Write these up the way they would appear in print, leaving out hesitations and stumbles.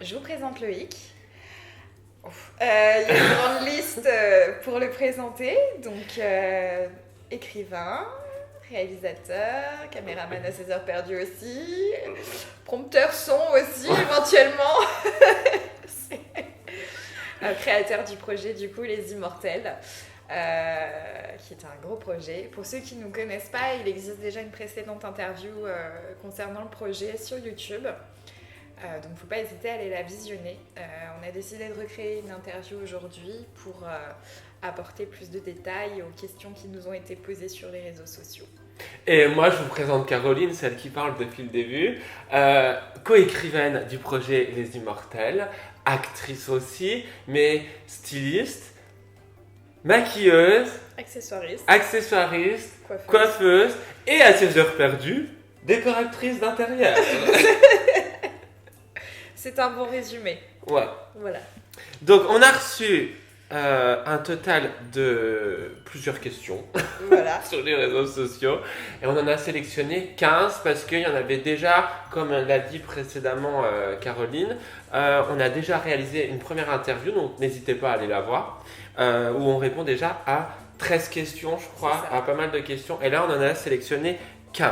je vous présente Loïc. Il y a une grande liste pour le présenter. Donc, écrivain, réalisateur, caméraman à ses heures perdues aussi, prompteur son aussi éventuellement. Créateur du projet du coup Les Immortels, qui est un gros projet. Pour ceux qui ne nous connaissent pas, il existe déjà une précédente interview concernant le projet sur YouTube. Donc il ne faut pas hésiter à aller la visionner. On a décidé de recréer une interview aujourd'hui pour apporter plus de détails aux questions qui nous ont été posées sur les réseaux sociaux. Et moi, je vous présente Caroline, celle qui parle depuis le début, co-écrivaine du projet Les Immortels, actrice aussi, mais styliste, maquilleuse, accessoiriste, coiffeuse et à ses heures perdues, décoratrice d'intérieur. C'est un bon résumé. Ouais. Voilà. Donc, on a reçu un total de plusieurs questions sur les réseaux sociaux et on en a sélectionné 15 parce qu'il y en avait déjà, comme l'a dit précédemment Caroline, on a déjà réalisé une première interview, donc n'hésitez pas à aller la voir, où on répond déjà à 13 questions, je crois, à pas mal de questions, et là on en a sélectionné 15.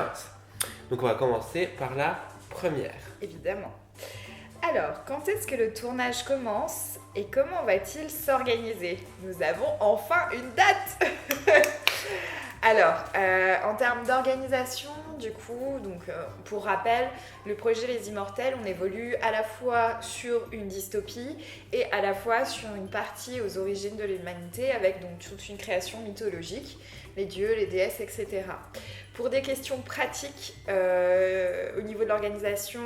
Donc on va commencer par la première. Évidemment. Alors, quand est-ce que le tournage commence et comment va-t-il s'organiser ? Nous avons enfin une date. Alors, en termes d'organisation, du coup, donc, pour rappel, le projet Les Immortels, on évolue à la fois sur une dystopie et à la fois sur une partie aux origines de l'humanité avec donc toute une création mythologique, les dieux, les déesses, etc. Pour des questions pratiques au niveau de l'organisation,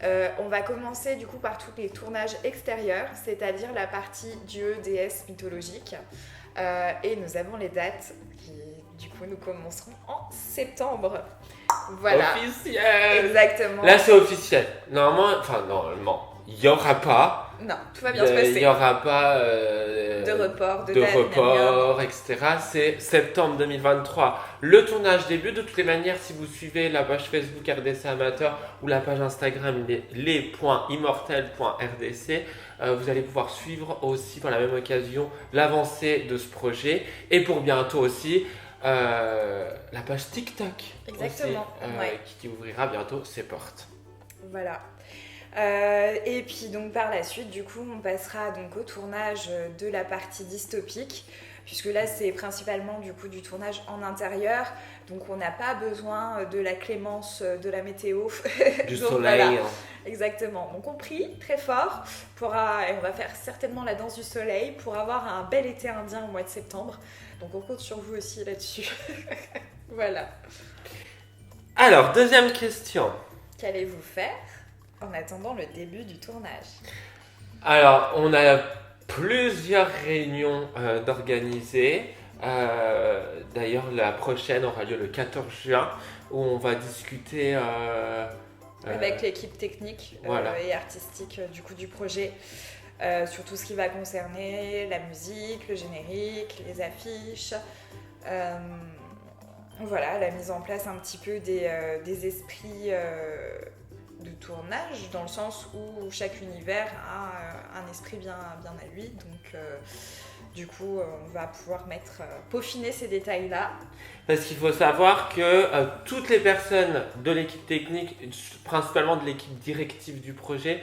on va commencer du coup par tous les tournages extérieurs, c'est-à-dire la partie dieux, déesses mythologiques. Et nous avons les dates qui, du coup, nous commencerons en septembre. Voilà. Officiel. Exactement. Là, c'est officiel. Normalement, il n'y aura pas. Non, tout va bien se passer. Il n'y aura pas de report, de report, etc. C'est septembre 2023. Le tournage débute. De toutes les manières, si vous suivez la page Facebook RDC Amateur ou la page Instagram les.immortels.rdc, vous allez pouvoir suivre aussi par la même occasion l'avancée de ce projet. Et pour bientôt aussi, la page TikTok. Exactement. Aussi, qui ouvrira bientôt ses portes. Voilà. Et puis donc par la suite, du coup, on passera donc au tournage de la partie dystopique, puisque là c'est principalement du coup du tournage en intérieur, donc on n'a pas besoin de la clémence de la météo. Du donc, soleil. Voilà. Exactement. Donc on prie très fort et on va faire certainement la danse du soleil pour avoir un bel été indien au mois de septembre. Donc on compte sur vous aussi là-dessus. Voilà. Alors, deuxième question. Qu'allez-vous faire en attendant le début du tournage? Alors, on a plusieurs réunions d'organiser. D'ailleurs, la prochaine aura lieu le 14 juin, où on va discuter avec l'équipe technique voilà. Et artistique du coup du projet sur tout ce qui va concerner la musique, le générique, les affiches. Voilà, la mise en place un petit peu des esprits de tournage, dans le sens où chaque univers a un esprit bien à lui. Donc, du coup, on va pouvoir peaufiner ces détails-là. Parce qu'il faut savoir que toutes les personnes de l'équipe technique, principalement de l'équipe directive du projet,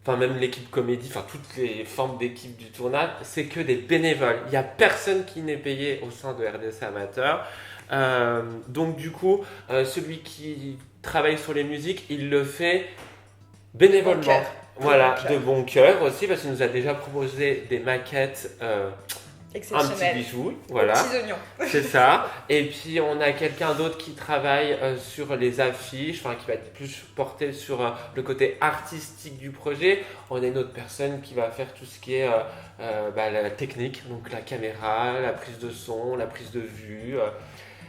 enfin même l'équipe comédie, enfin toutes les formes d'équipe du tournage, c'est que des bénévoles. Il n'y a personne qui n'est payé au sein de RDC Amateur. Donc du coup, celui qui travaille sur les musiques, il le fait bénévolement. Voilà, de bon cœur aussi, parce qu'il nous a déjà proposé des maquettes, un petit bijou, voilà. Des petits oignons. C'est ça. Et puis on a quelqu'un d'autre qui travaille sur les affiches, enfin qui va être plus porté sur le côté artistique du projet. On a une autre personne qui va faire tout ce qui est la technique, donc la caméra, la prise de son, la prise de vue.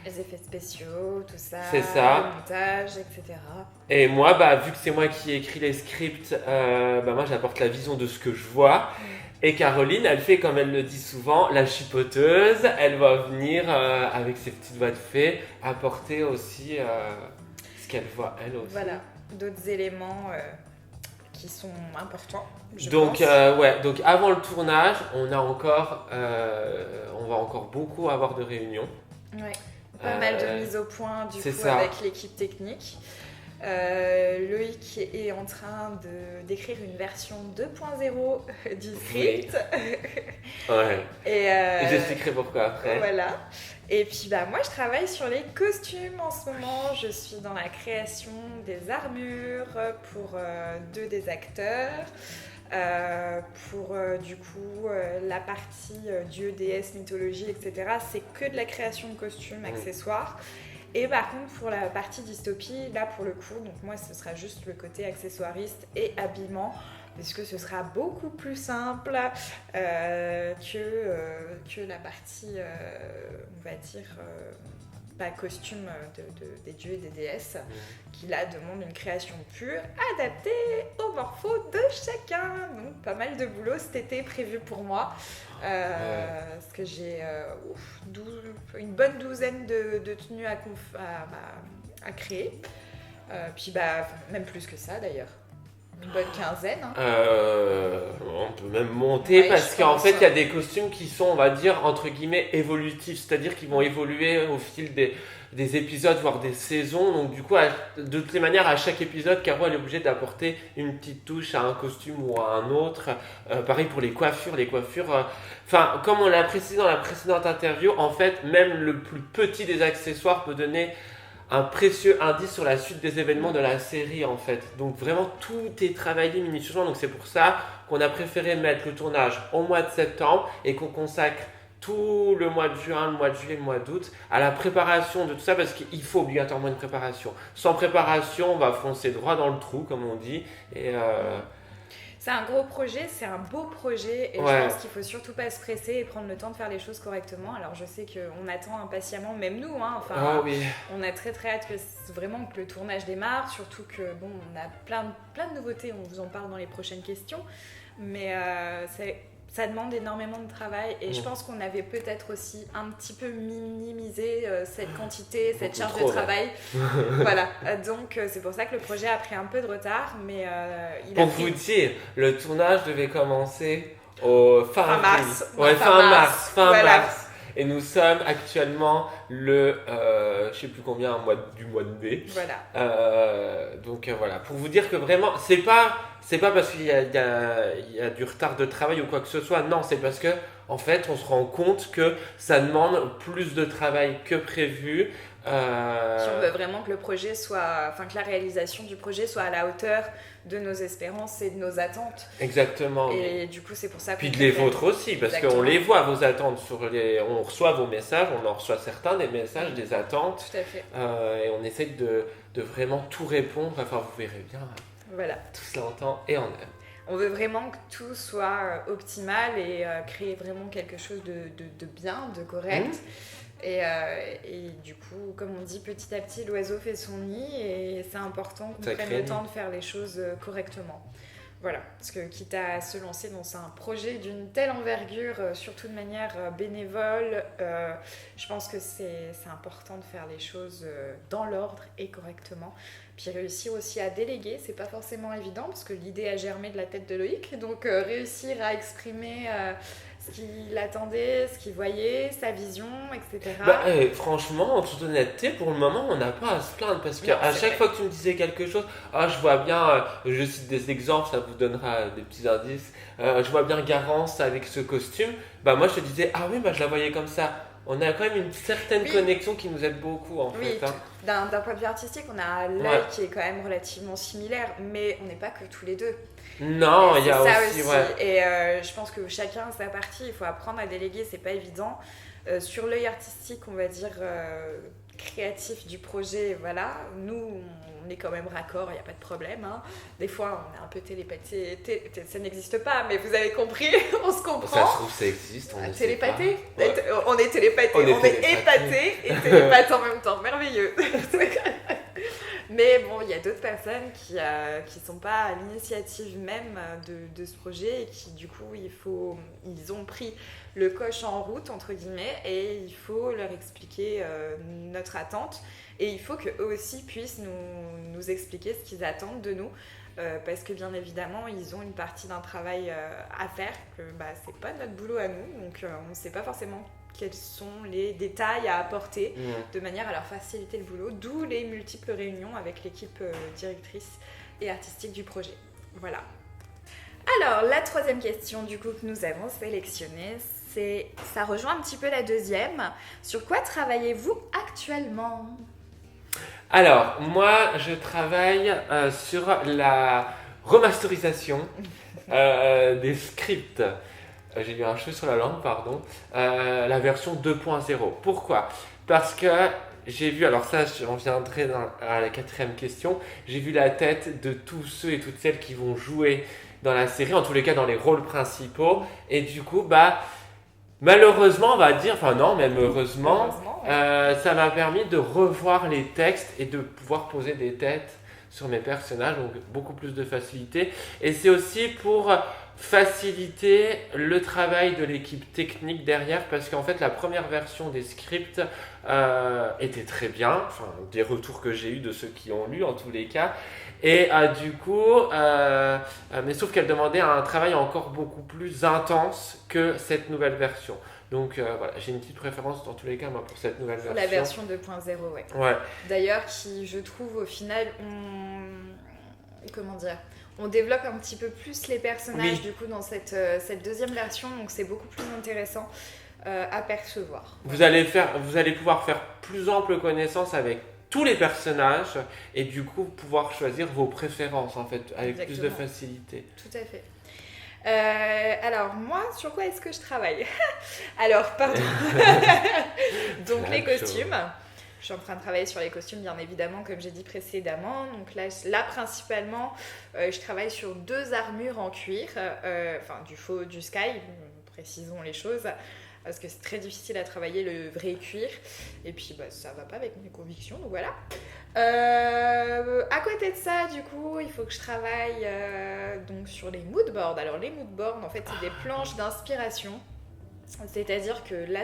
Les effets spéciaux, tout ça, c'est ça. Le montage, etc. Et moi, vu que c'est moi qui écris les scripts, moi j'apporte la vision de ce que je vois. Et Caroline, elle fait, comme elle le dit souvent, la chipoteuse. Elle va venir, avec ses petites voix de fée, apporter aussi ce qu'elle voit elle aussi. Voilà, d'autres éléments qui sont importants, je Donc, pense. donc avant le tournage, on va encore beaucoup avoir de réunions. Ouais. Pas mal de mises au point du c'est coup ça. avec l'équipe technique. Loïc est en train d'écrire une version 2.0 du script. Ouais. Et j'expliquerai pourquoi après. voilà. Et puis moi je travaille sur les costumes en ce moment. Je suis dans la création des armures pour 2 des acteurs. Pour du coup la partie dieu, déesse, mythologie, etc. C'est que de la création de costumes, accessoires. Et par contre pour la partie dystopie, là pour le coup, donc moi ce sera juste le côté accessoiriste et habillement, puisque ce sera beaucoup plus simple que la partie, on va dire, costume des dieux et des déesses, qui là demandent une création pure, adaptée au morpho de chacun. Donc pas mal de boulot cet été prévu pour moi, parce que j'ai une bonne douzaine de tenues à créer, puis même plus que ça d'ailleurs. Une bonne quinzaine. On peut même monter, Ouais, parce qu'en fait, il y a des costumes qui sont, on va dire, entre guillemets, évolutifs. C'est-à-dire qu'ils vont évoluer au fil des épisodes, voire des saisons. Donc, du coup, de toutes les manières, à chaque épisode, Caro, elle est obligée d'apporter une petite touche à un costume ou à un autre. Pareil pour les coiffures. Enfin, comme on l'a précisé dans la précédente interview, en fait, même le plus petit des accessoires peut donner un précieux indice sur la suite des événements de la série, en fait. Donc vraiment tout est travaillé minutieusement, donc c'est pour ça qu'on a préféré mettre le tournage au mois de septembre et qu'on consacre tout le mois de juin, le mois de juillet, le mois d'août à la préparation de tout ça, parce qu'il faut obligatoirement une préparation. Sans préparation, on va foncer droit dans le trou, comme on dit, et c'est un gros projet, c'est un beau projet, et je pense qu'il faut surtout pas se presser et prendre le temps de faire les choses correctement. Alors je sais qu'on attend impatiemment, même nous, on a très très hâte vraiment que le tournage démarre, surtout que on a plein de nouveautés, on vous en parle dans les prochaines questions, mais ça demande énormément de travail, et je pense qu'on avait peut-être aussi un petit peu minimisé cette quantité, cette charge de travail. Voilà, donc c'est pour ça que le projet a pris un peu de retard, mais pour vous dire, le tournage devait commencer au fin mars. Fin mars. Et nous sommes actuellement le, je sais plus combien, du mois de mai. Voilà. Donc voilà, pour vous dire que vraiment, c'est pas parce qu'il y a du retard de travail ou quoi que ce soit. Non, c'est parce que en fait, on se rend compte que ça demande plus de travail que prévu. Si on veut vraiment que le projet que la réalisation du projet soit à la hauteur de nos espérances et de nos attentes. Exactement. Et du coup, c'est pour ça qu'on... Puis de les vôtres aussi, parce qu'on les voit, vos attentes. On reçoit vos messages, on en reçoit certains, des messages, des attentes. Tout à fait. Et on essaie de vraiment tout répondre. Enfin, vous verrez bien. Voilà. Tout cela en temps et en heure. On veut vraiment que tout soit optimal et créer vraiment quelque chose de bien, de correct. Et du coup, comme on dit, petit à petit, l'oiseau fait son nid, et c'est important qu'on prenne le temps de faire les choses correctement. Voilà, parce que quitte à se lancer dans un projet d'une telle envergure, surtout de manière bénévole, je pense que c'est important de faire les choses dans l'ordre et correctement. Puis réussir aussi à déléguer, c'est pas forcément évident, parce que l'idée a germé de la tête de Loïc, donc réussir à exprimer ce qu'il attendait, ce qu'il voyait, sa vision, etc. Franchement, en toute honnêteté, pour le moment, on n'a pas à se plaindre, parce qu'à chaque fois que tu me disais quelque chose, je vois bien, je cite des exemples, ça vous donnera des petits indices, je vois bien Garance avec ce costume, moi je te disais, je la voyais comme ça. On a quand même une certaine connexion qui nous aide beaucoup, en fait. D'un point de vue artistique, on a l'œil qui est quand même relativement similaire, mais on n'est pas que tous les deux. Non, il y a aussi. Et je pense que chacun a sa partie, il faut apprendre à déléguer, c'est pas évident. Sur l'œil artistique, on va dire créatif du projet, voilà, nous on est quand même raccord, il n'y a pas de problème. Des fois on est un peu télépathé, ça n'existe pas, mais vous avez compris, on se comprend. Ça se trouve, ça existe, on télépaté. On est télépaté, on est épaté et télépathe en même temps, merveilleux. Mais il y a d'autres personnes qui sont pas à l'initiative même de ce projet, et qui du coup ils ont pris le coche en route entre guillemets, et il faut leur expliquer notre attente, et il faut qu'eux aussi puissent nous expliquer ce qu'ils attendent de nous. parce que bien évidemment, ils ont une partie d'un travail à faire, que c'est pas notre boulot à nous, donc on ne sait pas forcément quels sont les détails à apporter de manière à leur faciliter le boulot, d'où les multiples réunions avec l'équipe directrice et artistique du projet. Voilà. Alors, la troisième question du coup que nous avons sélectionnée, ça rejoint un petit peu la deuxième. Sur quoi travaillez-vous actuellement ? Alors, moi, je travaille sur la remasterisation des scripts. J'ai eu un cheveu sur la langue, pardon. La version 2.0. Pourquoi ? Parce que j'ai vu, alors ça, j'en viendrai à la quatrième question, j'ai vu la tête de tous ceux et toutes celles qui vont jouer dans la série, en tous les cas dans les rôles principaux. Et du coup, malheureusement, on va dire, enfin non, même heureusement, ça m'a permis de revoir les textes et de pouvoir poser des têtes sur mes personnages, donc beaucoup plus de facilité. Et c'est aussi pour faciliter le travail de l'équipe technique derrière, parce qu'en fait la première version des scripts était très bien, enfin des retours que j'ai eu de ceux qui ont lu en tous les cas, et du coup mais sauf qu'elle demandait un travail encore beaucoup plus intense que cette nouvelle version. Donc voilà, j'ai une petite préférence dans tous les cas moi, pour cette nouvelle version. La version 2.0, ouais. D'ailleurs, qui je trouve au final, on développe un petit peu plus les personnages du coup dans cette deuxième version, donc c'est beaucoup plus intéressant à percevoir. Vous allez pouvoir faire plus ample connaissance avec tous les personnages et du coup pouvoir choisir vos préférences en fait avec plus de facilité. Tout à fait. Alors moi, sur quoi est-ce que je travaille ? Alors, pardon. Donc les costumes. Je suis en train de travailler sur les costumes, bien évidemment, comme j'ai dit précédemment. Donc là principalement, je travaille sur 2 armures en cuir, du faux, du sky, précisons les choses, parce que c'est très difficile à travailler le vrai cuir. Et puis, ça va pas avec mes convictions, donc voilà. À côté de ça, du coup, il faut que je travaille donc sur les mood boards. Alors, les mood boards, en fait, c'est des planches d'inspiration. C'est-à-dire que là,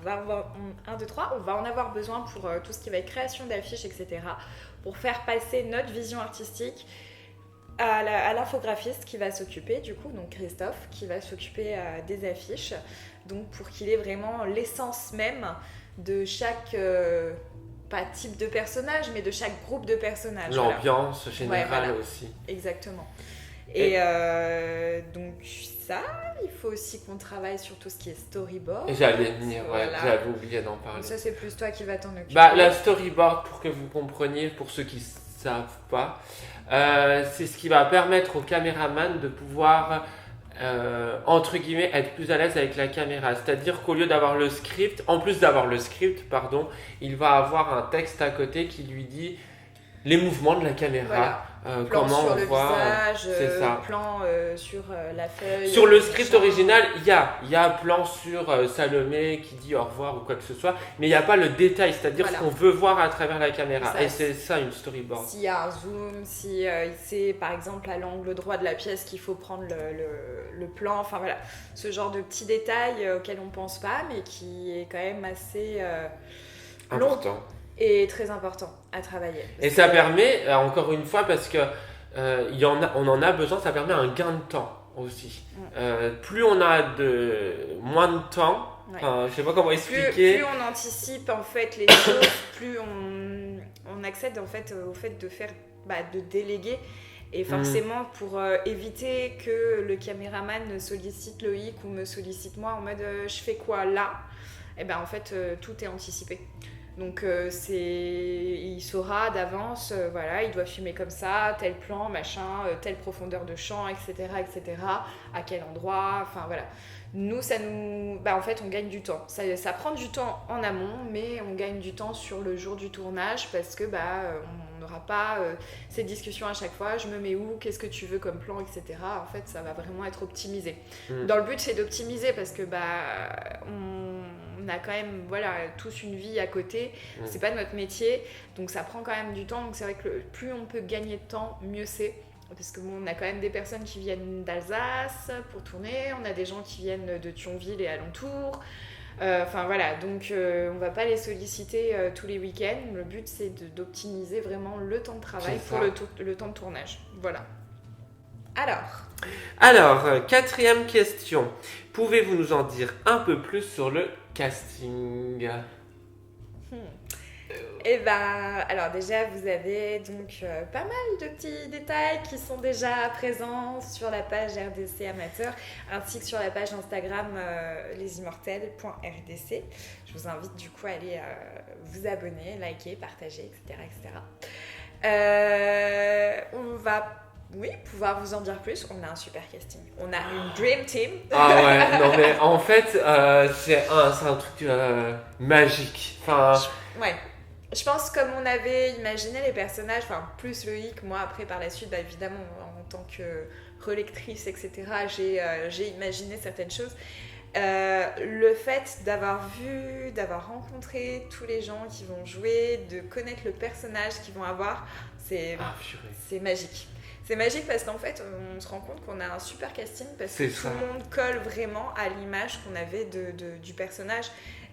on va en avoir besoin pour tout ce qui va être création d'affiches, etc. Pour faire passer notre vision artistique à l'infographiste qui va s'occuper, du coup, donc Christophe, qui va s'occuper des affiches. Donc, pour qu'il ait vraiment l'essence même de chaque, pas type de personnage, mais de chaque groupe de personnages. L'ambiance générale aussi. Exactement. Et donc ça, il faut aussi qu'on travaille sur tout ce qui est storyboard. Et j'allais venir, j'avais oublié d'en parler. Donc ça, c'est plus toi qui vas t'en occuper. La storyboard, pour que vous compreniez, pour ceux qui ne savent pas, c'est ce qui va permettre au caméraman de pouvoir, entre guillemets, être plus à l'aise avec la caméra. C'est-à-dire qu'au lieu d'avoir le script, il va avoir un texte à côté qui lui dit les mouvements de la caméra. Voilà. Plan comment sur on le voit, visage, plan sur la feuille. Sur le script original, il y a plan sur Salomé qui dit au revoir ou quoi que ce soit, mais il n'y a pas le détail, c'est-à-dire ce qu'on veut voir à travers la caméra. Et c'est ça une storyboard. S'il y a un zoom, si c'est par exemple à l'angle droit de la pièce qu'il faut prendre le plan, enfin voilà, ce genre de petits détails auxquels on ne pense pas, mais qui est quand même assez important. Et très important à travailler. Et ça permet, encore une fois, parce que on en a besoin, ça permet un gain de temps aussi. Plus on a moins de temps, je sais pas comment expliquer. Plus on anticipe en fait les choses, plus on accède en fait au fait de faire, de déléguer. Et forcément, pour éviter que le caméraman sollicite Loïc ou me sollicite moi en mode je fais quoi là, et en fait tout est anticipé. Donc il saura d'avance, il doit filmer comme ça, tel plan, machin, telle profondeur de champ, etc., à quel endroit, enfin voilà. Nous, en fait, on gagne du temps. Ça prend du temps en amont, mais on gagne du temps sur le jour du tournage parce que on n'aura pas ces discussions à chaque fois. Je me mets où, qu'est-ce que tu veux comme plan, etc. En fait, ça va vraiment être optimisé. Dans le but, c'est d'optimiser parce que on a quand même tous une vie à côté, c'est pas notre métier, donc ça prend quand même du temps. Donc c'est vrai que plus on peut gagner de temps, mieux c'est, parce que on a quand même des personnes qui viennent d'Alsace pour tourner, on a des gens qui viennent de Thionville et alentours, donc on va pas les solliciter tous les week-ends. Le but c'est d'optimiser vraiment le temps de travail pour le temps de tournage, voilà. Alors, quatrième question. Pouvez-vous nous en dire un peu plus sur le casting? Eh ben, alors déjà, vous avez donc pas mal de petits détails qui sont déjà présents sur la page RDC Amateur, ainsi que sur la page Instagram lesimmortels.rdc. Je vous invite du coup à aller vous abonner, liker, partager, etc. etc. On va pouvoir vous en dire plus. On a un super casting. On a une Dream Team. Ah ouais, non mais en fait, c'est un truc magique. Enfin, Ouais. Je pense comme on avait imaginé les personnages, enfin plus Loïc, moi après par la suite, bah, évidemment en tant que relectrice, etc., j'ai imaginé certaines choses. Le fait d'avoir rencontré tous les gens qui vont jouer, de connaître le personnage qu'ils vont avoir, c'est magique. C'est magique parce qu'en fait, on se rend compte qu'on a un super casting parce que tout le monde colle vraiment à l'image qu'on avait du personnage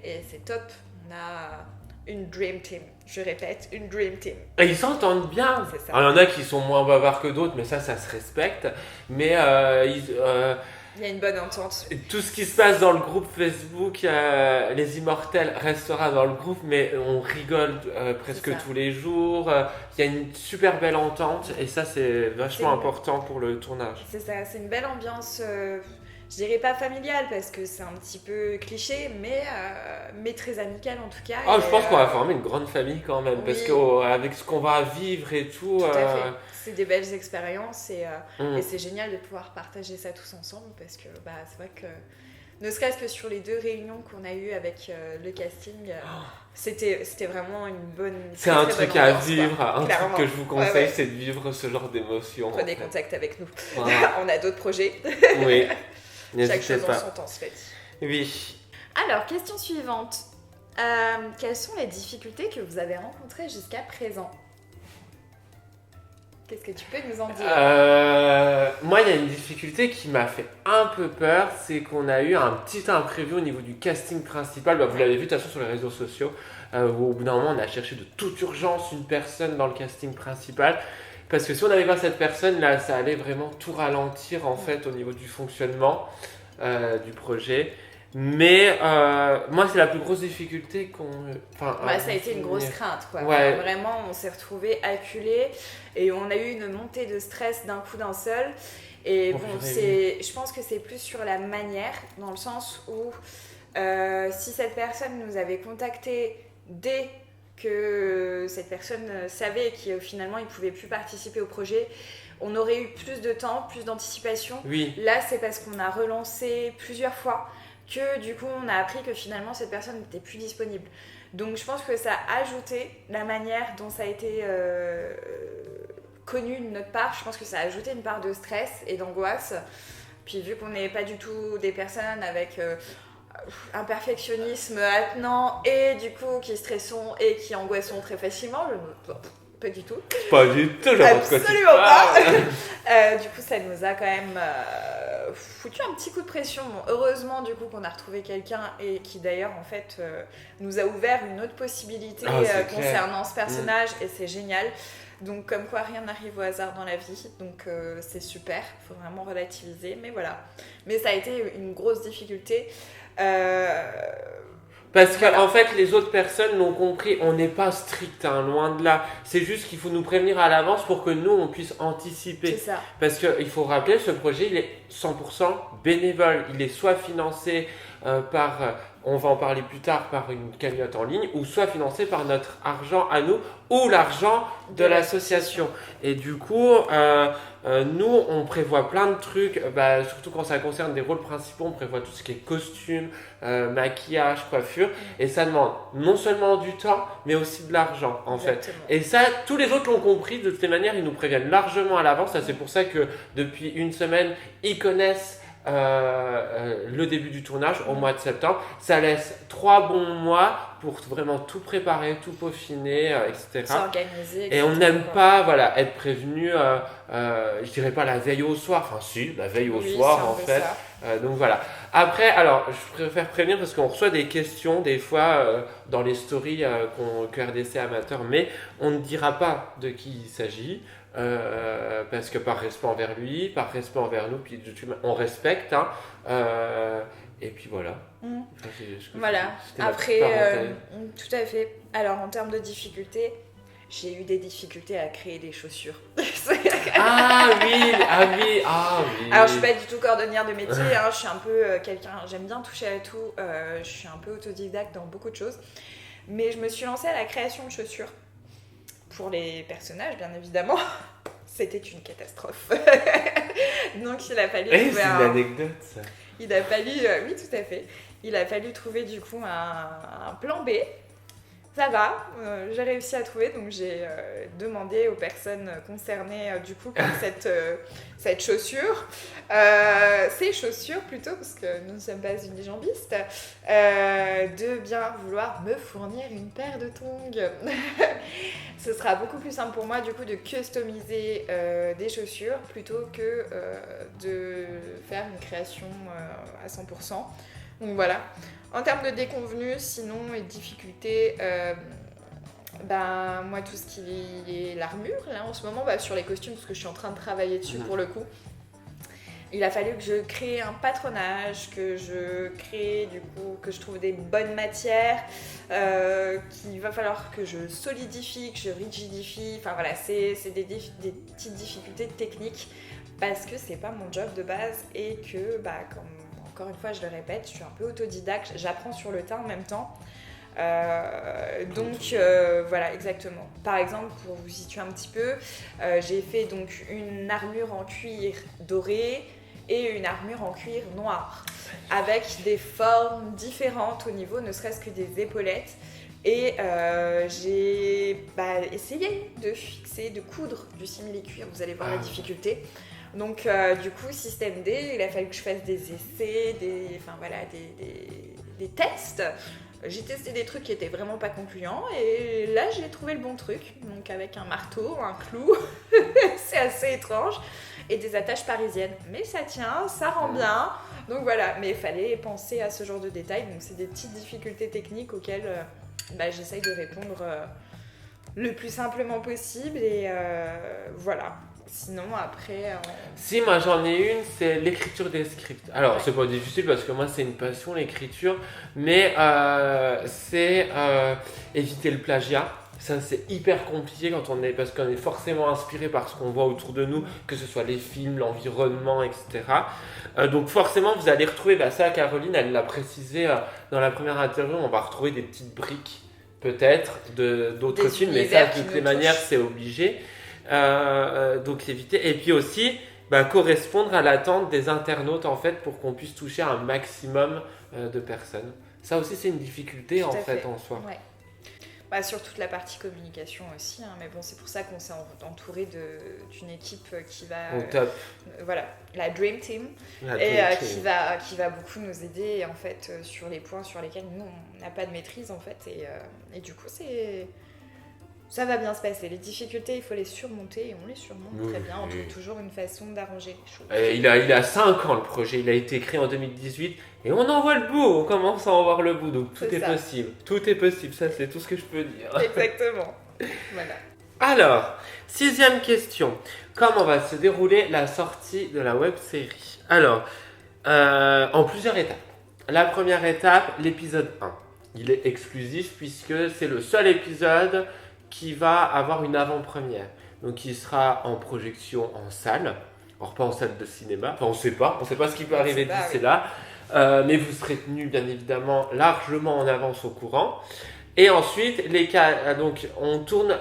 et c'est top. On a une Dream Team, je répète, une Dream Team. Et ils s'entendent bien. C'est ça. Alors, il y en a qui sont moins bavards que d'autres, mais ça se respecte. Mais il y a une bonne entente. Tout ce qui se passe dans le groupe Facebook, Les Immortels restera dans le groupe, mais on rigole presque tous les jours. Il y a une super belle entente et ça, c'est vachement important pour le tournage. C'est ça, c'est une belle ambiance. Je dirais pas familiale parce que c'est un petit peu cliché, mais très amicale en tout cas. Ah, je pense qu'on va former une grande famille quand même, parce qu'avec ce qu'on va vivre et tout. Tout à fait. C'est des belles expériences et c'est génial de pouvoir partager ça tous ensemble parce que c'est vrai que ne serait-ce que sur les 2 réunions qu'on a eues avec le casting, c'était vraiment une bonne. C'est un truc à vivre, un truc que je vous conseille, c'est de vivre ce genre d'émotion. Prenez contact avec nous. Voilà. On a d'autres projets. Oui. Chaque chose en son temps se fait. Oui. Alors, question suivante. Quelles sont les difficultés que vous avez rencontrées jusqu'à présent? Qu'est-ce que tu peux nous en dire? Moi, il y a une difficulté qui m'a fait un peu peur, c'est qu'on a eu un petit imprévu au niveau du casting principal. Vous l'avez vu de toute façon sur les réseaux sociaux, où au bout d'un moment, on a cherché de toute urgence une personne dans le casting principal. Parce que si on n'avait pas cette personne, là, ça allait vraiment tout ralentir en fait au niveau du fonctionnement du projet. Mais moi, c'est la plus grosse difficulté qu'on. Ça a été une grosse crainte, quoi. Ouais. Vraiment, on s'est retrouvés acculés et on a eu une montée de stress d'un coup d'un seul. Et je pense que c'est plus sur la manière, dans le sens où si cette personne nous avait contactés dès que cette personne savait que finalement il ne pouvait plus participer au projet, on aurait eu plus de temps, plus d'anticipation. Oui. Là, c'est parce qu'on a relancé plusieurs fois que du coup on a appris que finalement cette personne n'était plus disponible. Donc je pense que ça a ajouté la manière dont ça a été connu de notre part. Je pense que ça a ajouté une part de stress et d'angoisse. Puis vu qu'on n'est pas du tout des personnes avec un perfectionnisme attenant et du coup qui stressons et qui angoissons très facilement, pas du tout. Pas du tout, je pense que absolument pas. Du coup, ça nous a quand même foutu un petit coup de pression. Bon, heureusement, du coup, qu'on a retrouvé quelqu'un et qui d'ailleurs, en fait, nous a ouvert une autre possibilité concernant ce personnage et c'est génial. Donc, comme quoi, rien n'arrive au hasard dans la vie. Donc, c'est super. Il faut vraiment relativiser. Mais voilà. Mais ça a été une grosse difficulté. Parce qu'en fait, les autres personnes l'ont compris, on n'est pas strict, loin de là. C'est juste qu'il faut nous prévenir à l'avance pour que nous, on puisse anticiper. C'est ça. Parce qu'il faut rappeler, ce projet, il est 100% bénévole. Il est soit financé par, on va en parler plus tard, par une cagnotte en ligne, ou soit financé par notre argent à nous, ou l'argent de l'association. Et du coup, nous, on prévoit plein de trucs, surtout quand ça concerne des rôles principaux, on prévoit tout ce qui est costume, maquillage, coiffure, et ça demande non seulement du temps, mais aussi de l'argent, en fait. Et ça, tous les autres l'ont compris, de toutes les manières, ils nous préviennent largement à l'avance. C'est pour ça que depuis une semaine, ils connaissent le début du tournage au mois de septembre. Ça laisse 3 bons mois pour vraiment tout préparer, tout peaufiner, etc. S'organiser, etc. Et on n'aime pas être prévenu, je dirais pas la veille au soir, enfin si, la veille au soir en fait. Donc voilà. Après, alors je préfère prévenir parce qu'on reçoit des questions des fois dans les stories que RDC Amateur, mais on ne dira pas de qui il s'agit. parce que par respect envers lui, par respect envers nous, puis on respecte. Hein, et puis voilà. Enfin, Voilà. Après, tout à fait. Alors en termes de difficultés, j'ai eu des difficultés à créer des chaussures. Ah oui. Alors je suis pas du tout cordonnière de métier, hein, je suis un peu j'aime bien toucher à tout, je suis un peu autodidacte dans beaucoup de choses. Mais je me suis lancée à la création de chaussures. Pour les personnages, bien évidemment. C'était une catastrophe. Donc il a fallu trouver c'est une anecdote ça. Il a fallu, oui tout à fait, il a fallu trouver du coup un plan B. Ça va, j'ai réussi à trouver, donc j'ai demandé aux personnes concernées du coup pour cette chaussure, ces chaussures plutôt, parce que nous ne sommes pas unijambistes, de bien vouloir me fournir une paire de tongs. Ce sera beaucoup plus simple pour moi du coup de customiser des chaussures plutôt que de faire une création à 100%. Donc voilà. En termes de déconvenues, sinon, et de difficultés, moi, tout ce qui est l'armure, là, en ce moment, sur les costumes, parce que je suis en train de travailler dessus pour le coup, il a fallu que je crée un patronage, que je trouve des bonnes matières, qu'il va falloir que je solidifie, que je rigidifie. Enfin voilà, c'est des petites difficultés techniques, parce que c'est pas mon job de base et que, comme encore une fois, je le répète, je suis un peu autodidacte, j'apprends sur le tas en même temps. Voilà, exactement. Par exemple, pour vous situer un petit peu, j'ai fait donc une armure en cuir doré et une armure en cuir noir, avec des formes différentes au niveau, ne serait-ce que des épaulettes. Et j'ai essayé de fixer, de coudre du simili-cuir, vous allez voir la difficulté. Donc du coup, système D, il a fallu que je fasse des essais, des tests. J'ai testé des trucs qui étaient vraiment pas concluants et là j'ai trouvé le bon truc. Donc avec un marteau, un clou, c'est assez étrange, et des attaches parisiennes. Mais ça tient, ça rend bien. Donc voilà, mais il fallait penser à ce genre de détails. Donc c'est des petites difficultés techniques auxquelles j'essaye de répondre le plus simplement possible et voilà. Sinon, après... Si, moi j'en ai une, c'est l'écriture des scripts. Alors, c'est pas difficile parce que moi c'est une passion, l'écriture, mais c'est éviter le plagiat. Ça, c'est hyper compliqué parce qu'on est forcément inspiré par ce qu'on voit autour de nous, que ce soit les films, l'environnement, etc. Donc forcément, vous allez retrouver, ça Caroline, elle l'a précisé dans la première interview, on va retrouver des petites briques, peut-être, d'autres films, mais ça, de toutes les manières, c'est obligé. Donc éviter, et puis aussi correspondre à l'attente des internautes en fait pour qu'on puisse toucher un maximum de personnes. Ça aussi c'est une difficulté en fait en soi. Ouais. Sur toute la partie communication aussi, hein, mais bon, c'est pour ça qu'on s'est entouré d'une équipe qui va au top. Voilà, la Dream Team, qui va beaucoup nous aider en fait sur les points sur lesquels nous on n'a pas de maîtrise en fait, et du coup ça va bien se passer. Les difficultés, il faut les surmonter et on les surmonte très bien. On trouve toujours une façon d'arranger les choses. Il a 5 ans le projet, il a été créé en 2018 et on en voit le bout, on commence à en voir le bout, donc tout est possible. Tout est possible, ça c'est tout ce que je peux dire. Exactement. Voilà. Alors, 6e question. Comment va se dérouler la sortie de la web-série ? Alors, en plusieurs étapes. La première étape, l'épisode 1. Il est exclusif puisque c'est le seul épisode qui va avoir une avant-première. Donc il sera en projection en salle, alors pas en salle de cinéma, enfin on sait pas ce qui peut arriver d'ici là, mais vous serez tenus bien évidemment largement en avance au courant. Et ensuite, donc on tourne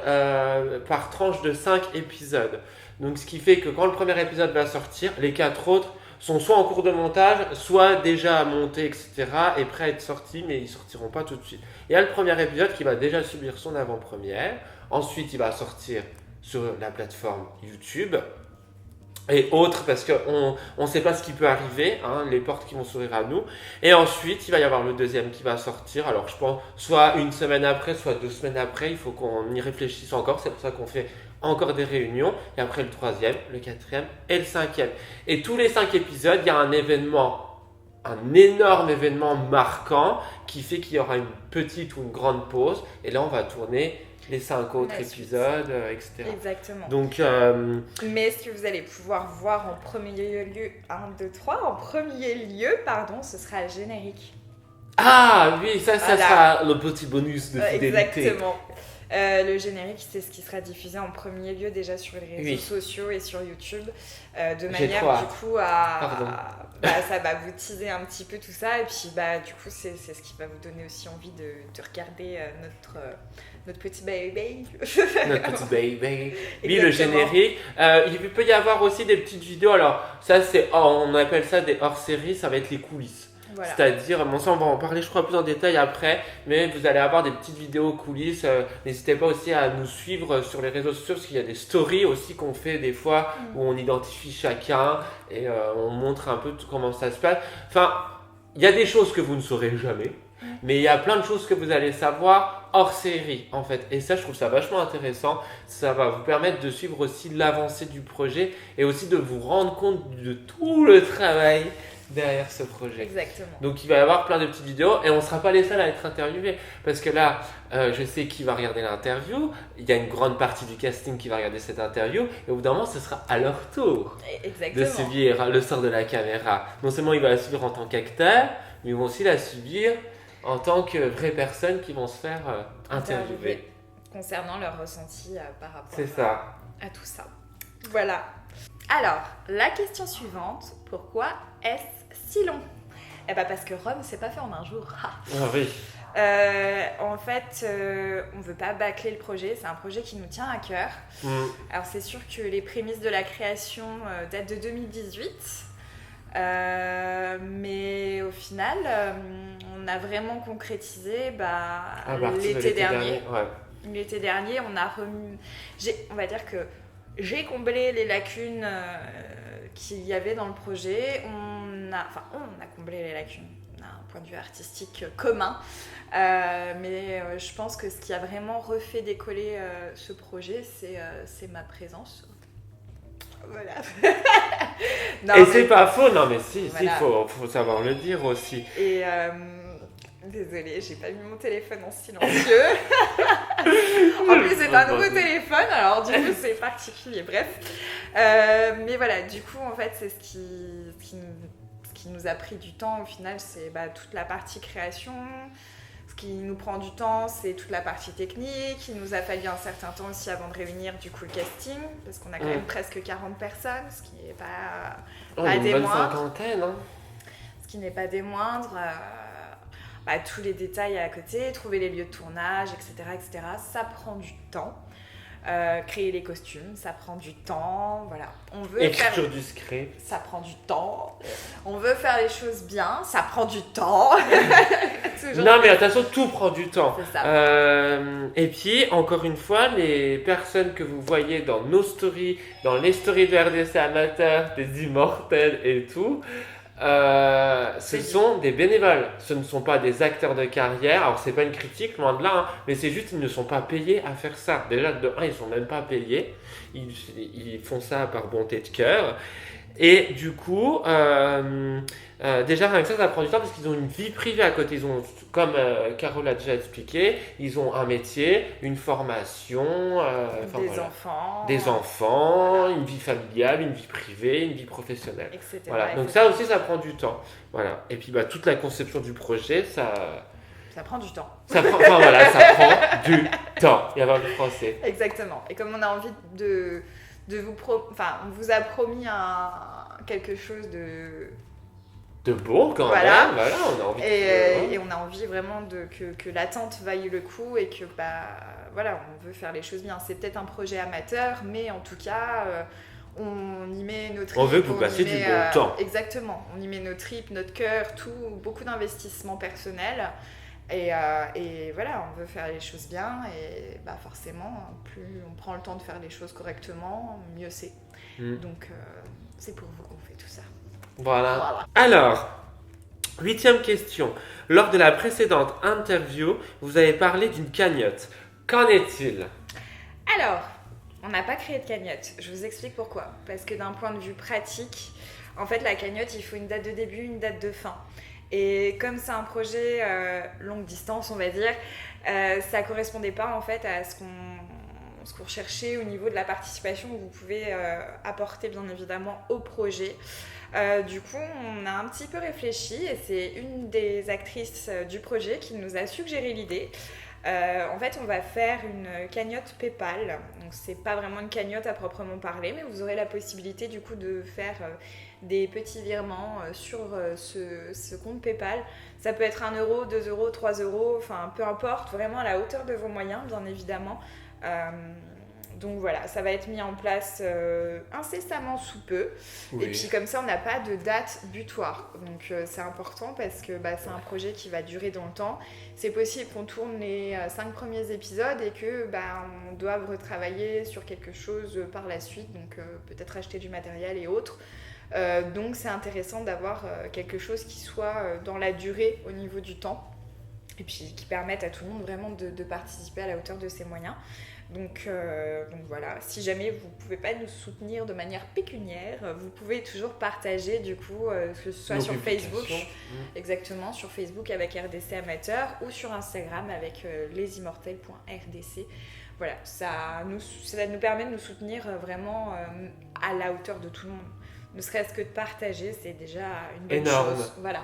par tranche de 5 épisodes. Donc ce qui fait que quand le premier épisode va sortir, les 4 autres sont soit en cours de montage, soit déjà montés, etc. et prêts à être sortis, mais ils sortiront pas tout de suite. Il y a le premier épisode qui va déjà subir son avant-première. Ensuite, il va sortir sur la plateforme YouTube et autres, parce qu'on ne sait pas ce qui peut arriver, hein, les portes qui vont s'ouvrir à nous. Et ensuite, il va y avoir le deuxième qui va sortir. Alors, je pense, soit une semaine après, soit 2 semaines après. Il faut qu'on y réfléchisse encore. C'est pour ça qu'on fait encore des réunions. Et après, le 3e, le 4e et le 5e. Et tous les 5 épisodes, il y a un énorme événement marquant qui fait qu'il y aura une petite ou une grande pause. Et là, on va tourner les 5 autres La suite. épisodes, etc. Exactement. Donc, Mais ce que vous allez pouvoir voir en premier lieu, ce sera le générique. ah oui, ça Voilà. sera le petit bonus de fidélité. Exactement. Le générique, c'est ce qui sera diffusé en premier lieu déjà sur les réseaux Oui. sociaux et sur YouTube, de J'ai manière trop du hâte. coup Pardon. ça va vous teaser un petit peu tout ça et puis du coup c'est ce qui va vous donner aussi envie de regarder notre petit baby. Notre petit baby. Oui, le Exactement. générique. Il peut y avoir aussi des petites vidéos. Alors, ça, on appelle ça des hors-séries. Ça va être les coulisses. Voilà. C'est-à-dire, bon, ça, on va en parler, je crois, plus en détail après. Mais vous allez avoir des petites vidéos coulisses. N'hésitez pas aussi à nous suivre sur les réseaux sociaux parce qu'il y a des stories aussi qu'on fait des fois où on identifie chacun et on montre un peu tout comment ça se passe. Enfin, il y a des choses que vous ne saurez jamais. Mais il y a plein de choses que vous allez savoir hors série en fait. Et ça, je trouve ça vachement intéressant. Ça va vous permettre de suivre aussi l'avancée du projet et aussi de vous rendre compte de tout le travail derrière ce projet. Exactement. Donc il va y avoir plein de petites vidéos et on ne sera pas les seuls à être interviewés. Parce que là, je sais qui va regarder l'interview. Il y a une grande partie du casting qui va regarder cette interview. Et au bout d'un moment, ce sera à leur tour de Exactement. subir le sort de la caméra. Non seulement ils vont la subir en tant qu'acteur, mais ils vont aussi la subir en tant que vraies personnes qui vont se faire interviewer. Concernant leur ressenti par rapport C'est ça. à tout ça. Voilà. Alors, la question suivante, pourquoi est-ce si long ? Eh bien parce que Rome, c'est pas fait en un jour. Ah oui. En fait, on veut pas bâcler le projet, c'est un projet qui nous tient à cœur. Alors c'est sûr que les prémices de la création datent de 2018. Mais au final, on a vraiment concrétisé l'été dernier. Ouais. L'été dernier, on va dire que j'ai comblé les lacunes qu'il y avait dans le projet. On a comblé les lacunes. On a un point de vue artistique commun. Mais je pense que ce qui a vraiment refait décoller ce projet, c'est ma présence. Voilà. Non, et c'est pas faux, non mais si, Voilà. faut savoir le dire aussi. Et désolée, j'ai pas mis mon téléphone en silencieux. En plus, c'est un nouveau téléphone, alors du coup, c'est particulier. Bref. Mais voilà, du coup, en fait, c'est ce qui nous a pris du temps au final, c'est toute la partie création. Ce qui nous prend du temps, c'est toute la partie technique. Il nous a fallu un certain temps aussi avant de réunir du coup le casting, parce qu'on a quand même presque 40 personnes, ce qui n'est pas Une des bonne moindres. cinquantaine, hein. Ce qui n'est pas des moindres. Tous les détails à côté, trouver les lieux de tournage, etc. Ça prend du temps. Créer les costumes, ça prend du temps. Voilà. On veut Écriture du script. Ça prend du temps. On veut faire les choses bien, ça prend du temps. Non mais attention, tout prend du temps. C'est ça. Et puis, encore une fois, les personnes que vous voyez dans nos stories, dans les stories de RDC Amateur, des Immortels et tout, ce sont des bénévoles. Ce ne sont pas des acteurs de carrière. Alors, c'est pas une critique, loin de là, hein, mais c'est juste qu'ils ne sont pas payés à faire ça. Déjà, de 1, ils sont même pas payés. Ils font ça par bonté de cœur. Et du coup, déjà rien que ça prend du temps parce qu'ils ont une vie privée à côté. Ils ont, comme Carole a déjà expliqué, ils ont un métier, une formation, des enfants, une vie familiale, une vie privée, une vie professionnelle. Etc. Voilà. Donc ça aussi, ça prend du temps. Voilà. Et puis toute la conception du projet, ça prend du temps. Ça prend, ça prend du temps. Il y a un français. Exactement. Et comme on a envie de vous on vous a promis quelque chose de bon quand même. Voilà, on a envie et on a envie vraiment que l'attente vaille le coup et que on veut faire les choses bien. C'est peut-être un projet amateur, mais en tout cas on y met nos tripes. On veut que vous passiez du bon temps. Exactement. On y met nos tripes, notre cœur, beaucoup d'investissements personnels. Et voilà, on veut faire les choses bien et forcément, plus on prend le temps de faire les choses correctement, mieux c'est. Donc, c'est pour vous qu'on fait tout ça. Voilà. Alors, 8e question. Lors de la précédente interview, vous avez parlé d'une cagnotte. Qu'en est-il ? Alors, on n'a pas créé de cagnotte. Je vous explique pourquoi. Parce que d'un point de vue pratique, en fait, la cagnotte, il faut une date de début, une date de fin. Et comme c'est un projet longue distance, on va dire, ça correspondait pas en fait à ce qu'on recherchait au niveau de la participation que vous pouvez apporter bien évidemment au projet. Du coup, on a un petit peu réfléchi et c'est une des actrices du projet qui nous a suggéré l'idée. En fait, on va faire une cagnotte PayPal. Donc, c'est pas vraiment une cagnotte à proprement parler, mais vous aurez la possibilité du coup de faire des petits virements sur ce compte PayPal. Ça peut être 1 euro, 2 euros, 3 euros, enfin peu importe, vraiment à la hauteur de vos moyens, bien évidemment. Donc voilà, ça va être mis en place incessamment sous peu. Oui. Et puis comme ça, on n'a pas de date butoir. Donc c'est important parce que c'est un projet qui va durer dans le temps. C'est possible qu'on tourne les 5 premiers épisodes et que on doive retravailler sur quelque chose par la suite. Donc peut-être acheter du matériel et autres. Donc c'est intéressant d'avoir quelque chose qui soit dans la durée au niveau du temps. Et puis qui permette à tout le monde vraiment de participer à la hauteur de ses moyens. Donc voilà, si jamais vous ne pouvez pas nous soutenir de manière pécuniaire, vous pouvez toujours partager du coup, que ce soit sur Facebook, exactement, sur Facebook avec RDC Amateur ou sur Instagram avec lesimmortels.rdc. Voilà, ça nous permet de nous soutenir vraiment à la hauteur de tout le monde. Ne serait-ce que de partager, c'est déjà une bonne chose. Voilà.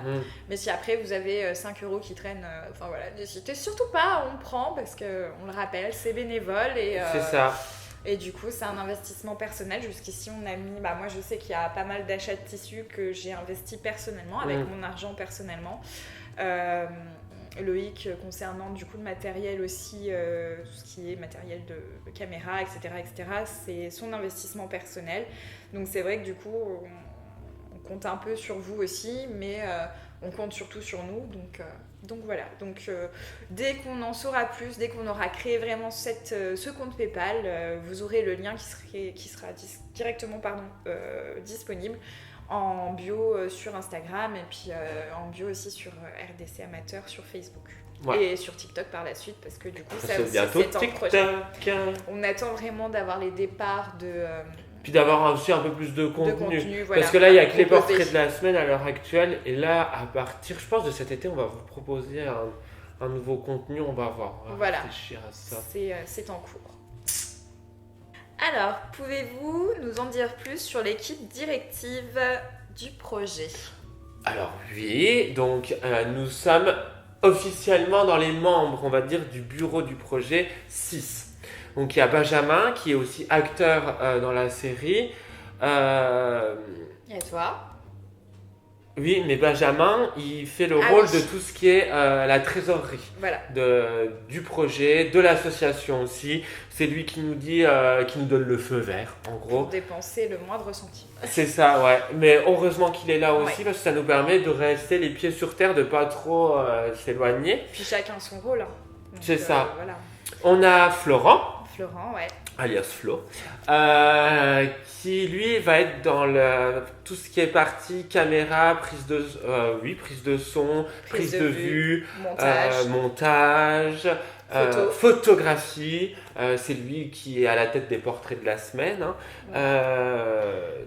Mais si après vous avez 5 euros qui traînent, n'hésitez surtout pas, on prend parce qu'on le rappelle, c'est bénévole. Et, c'est ça. Et du coup, c'est un investissement personnel. Jusqu'ici, on a mis. Moi, je sais qu'il y a pas mal d'achats de tissus que j'ai investi personnellement, avec mon argent personnellement. Loïc concernant du coup le matériel aussi, tout ce qui est matériel de caméra, etc., c'est son investissement personnel. Donc c'est vrai que du coup on compte un peu sur vous aussi, mais on compte surtout sur nous. Donc voilà. Donc dès qu'on en saura plus, dès qu'on aura créé vraiment ce compte PayPal, vous aurez le lien qui sera directement disponible en bio sur Instagram et puis en bio aussi sur RDC Amateur sur Facebook. Ouais. Et sur TikTok par la suite parce que du coup ça aussi c'est en projet. On attend vraiment d'avoir les départs puis d'avoir aussi un peu plus de contenu voilà, parce que là il n'y a que les portraits de la semaine à l'heure actuelle et là à partir je pense de cet été on va vous proposer un nouveau contenu, on va voir, on va réfléchir à ça. C'est en cours. Alors, pouvez-vous nous en dire plus sur l'équipe directive du projet ? Alors oui, donc nous sommes officiellement dans les membres, on va dire, du bureau du projet 6. Donc il y a Benjamin qui est aussi acteur dans la série. Et à toi ? Oui, mais Benjamin, il fait le rôle de tout ce qui est la trésorerie du projet, de l'association aussi. C'est lui qui nous dit, qui nous donne le feu vert, en gros. Pour dépenser le moindre centime. C'est ça, ouais. Mais heureusement qu'il est là aussi, parce que ça nous permet de rester les pieds sur terre, de pas trop s'éloigner. Puis chacun son rôle. Hein. Donc, c'est ça. Voilà. On a Florent, ouais. Alias Flo, qui lui va être dans tout ce qui est partie caméra, prise de son, prise de vue, montage, photographie. C'est lui qui est à la tête des portraits de la semaine.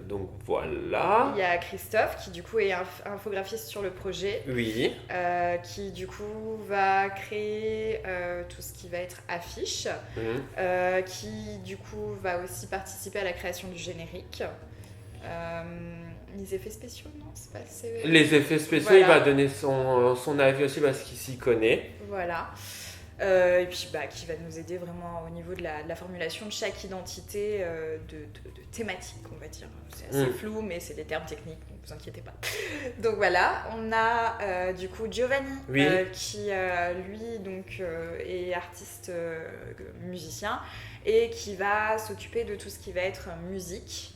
Donc voilà. Il y a Christophe qui du coup est infographiste sur le projet. Oui. Qui du coup va créer tout ce qui va être affiche. Qui du coup va aussi participer à la création du générique. Les effets spéciaux, non c'est pas, les effets spéciaux, il va donner son avis aussi parce qu'il s'y connaît. Voilà. Et puis qui va nous aider vraiment au niveau de la formulation de chaque identité de thématique, on va dire. C'est assez flou, mais c'est des termes techniques, donc ne vous inquiétez pas. Donc voilà, on a du coup Giovanni, qui lui donc, est artiste musicien et qui va s'occuper de tout ce qui va être musique.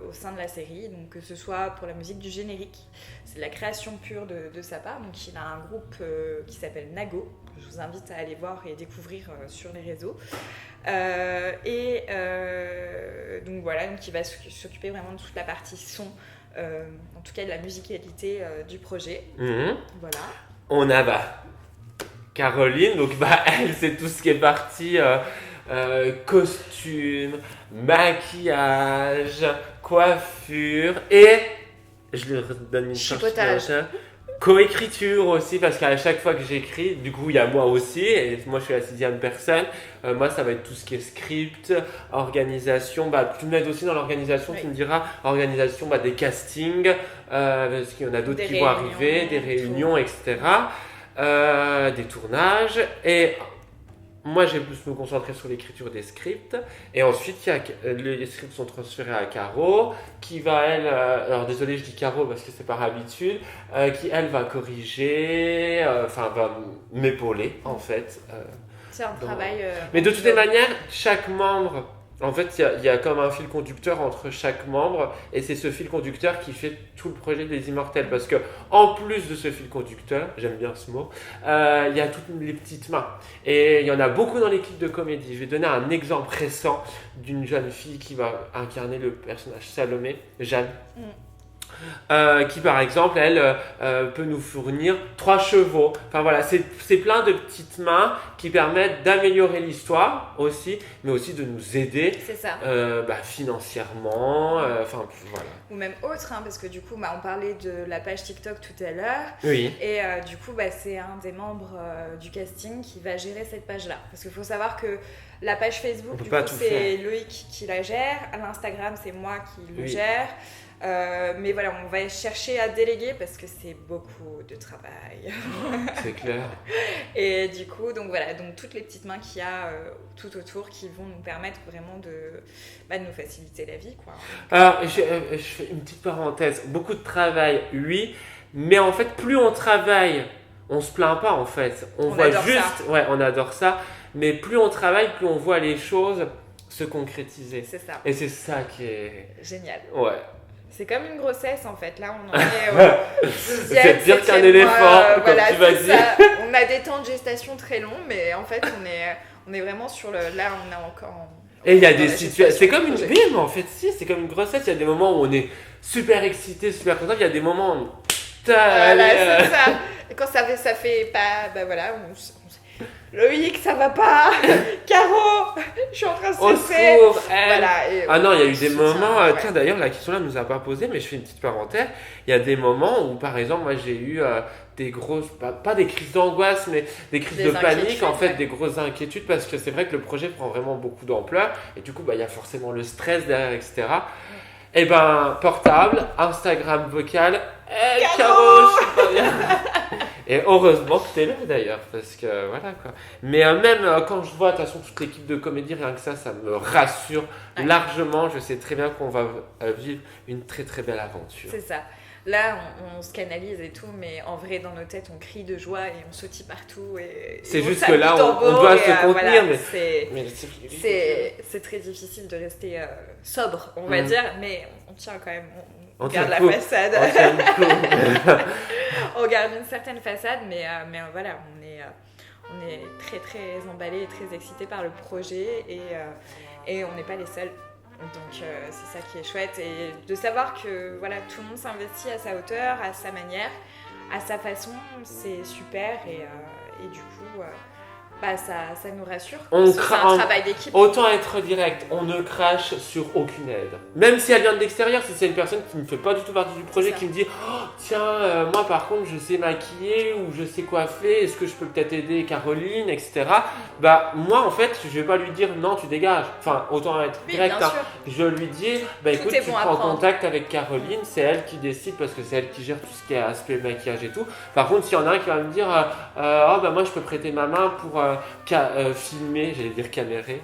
Au sein de la série, donc que ce soit pour la musique du générique, c'est de la création pure de sa part. Donc il a un groupe qui s'appelle Nago, que je vous invite à aller voir et découvrir sur les réseaux. Donc voilà, donc il va s'occuper vraiment de toute la partie son, en tout cas de la musicalité du projet. Voilà. On a Caroline, donc elle c'est tout ce qui est parti costume, maquillage, coiffure et je lui donne une chipotage. Co-écriture aussi, parce qu'à chaque fois que j'écris, du coup, il y a moi aussi, et moi je suis la 6e personne. Moi, ça va être tout ce qui est script, organisation. Tu m'aides aussi dans l'organisation, Oui. tu me diras, organisation des castings, parce qu'il y en a d'autres Des qui vont réunions, arriver, des réunions, etc. Des tournages. Et moi, j'ai plus me concentrer sur l'écriture des scripts. Et ensuite, les scripts sont transférés à Caro, qui va, elle, alors désolé, je dis Caro parce que c'est par habitude, qui, elle, va corriger, va m'épauler, en fait. C'est un dans- travail. Mais de toutes les manières, chaque membre, en fait, il y a comme un fil conducteur entre chaque membre, et c'est ce fil conducteur qui fait tout le projet des Immortels. Parce que, en plus de ce fil conducteur, j'aime bien ce mot, il y a toutes les petites mains. Et il y en a beaucoup dans l'équipe de comédie. Je vais donner un exemple récent d'une jeune fille qui va incarner le personnage Salomé, Jeanne. Qui par exemple elle peut nous fournir 3 chevaux. Enfin voilà, c'est plein de petites mains qui permettent d'améliorer l'histoire aussi, mais aussi de nous aider C'est ça. financièrement. Voilà. Ou même autre, hein, parce que du coup, on parlait de la page TikTok tout à l'heure. Oui. Et du coup, c'est un des membres du casting qui va gérer cette page-là. Parce qu'il faut savoir que la page Facebook, du coup, c'est Loïc qui la gère. L'Instagram, c'est moi qui le gère. Mais voilà, on va chercher à déléguer parce que c'est beaucoup de travail. C'est clair. Et du coup, donc toutes les petites mains qu'il y a tout autour qui vont nous permettre vraiment de nous faciliter la vie, quoi. Alors, je fais une petite parenthèse. Beaucoup de travail, oui, mais en fait, plus on travaille, on se plaint pas en fait. On voit juste, on adore ça, mais plus on travaille, plus on voit les choses se concrétiser. C'est ça. Et c'est ça qui est génial. Ouais. C'est comme une grossesse en fait. Là, on en est c'est pire qu'un éléphant, comme tu vas dire. On a des temps de gestation très longs, mais en fait, on est vraiment sur le. Là, on est encore. Et il y a des situations. C'est comme une. Oui, mais en fait, si, c'est comme une grossesse. Il y a des moments où on est super excité, super content. Il y a des moments où. Voilà, c'est ça. Et quand ça fait pas. Voilà. Loïc, ça va pas. Caro, je suis en train de stresser. Voilà, ah non, il y a eu des moments. Tiens, d'ailleurs, la question là nous a pas posé, mais je fais une petite parenthèse. Il y a des moments où, par exemple, moi j'ai eu des grosses, pas des crises d'angoisse, mais des crises de panique, en fait, des grosses inquiétudes, parce que c'est vrai que le projet prend vraiment beaucoup d'ampleur, et du coup, il y a forcément le stress derrière, etc. Et portable, Instagram vocal, Caro, je suis pas bien. Et heureusement que t'es là d'ailleurs, parce que voilà quoi. Mais même quand je vois de toute façon toute l'équipe de comédie, rien que ça me rassure largement. Je sais très bien qu'on va vivre une très très belle aventure. C'est ça. Là, on se canalise et tout, mais en vrai, dans nos têtes, on crie de joie et on sautille partout. C'est juste que là, on doit se contenir, c'est très difficile de rester sobre, on va dire, mais on tient quand même. On garde la façade. On garde une certaine façade, mais voilà, on est très très emballés et très excités par le projet et on n'est pas les seuls. Donc c'est ça qui est chouette et de savoir que voilà, tout le monde s'investit à sa hauteur, à sa manière, à sa façon, c'est super et du coup ça nous rassure. C'est un travail d'équipe. Autant être direct, on ne crache sur aucune aide. Même si elle vient de l'extérieur, si c'est une personne qui ne fait pas du tout partie du projet, qui me dit tiens, moi par contre je sais maquiller ou je sais coiffer, est-ce que je peux peut-être aider Caroline, etc. Moi en fait, je vais pas lui dire non, tu dégages. Enfin, autant être direct. Je lui dis écoute, tu prends contact avec Caroline, c'est elle qui décide parce que c'est elle qui gère tout ce qui est aspect maquillage et tout. Par contre, s'il y en a un qui va me dire moi je peux prêter ma main pour filmer, j'allais dire camérer,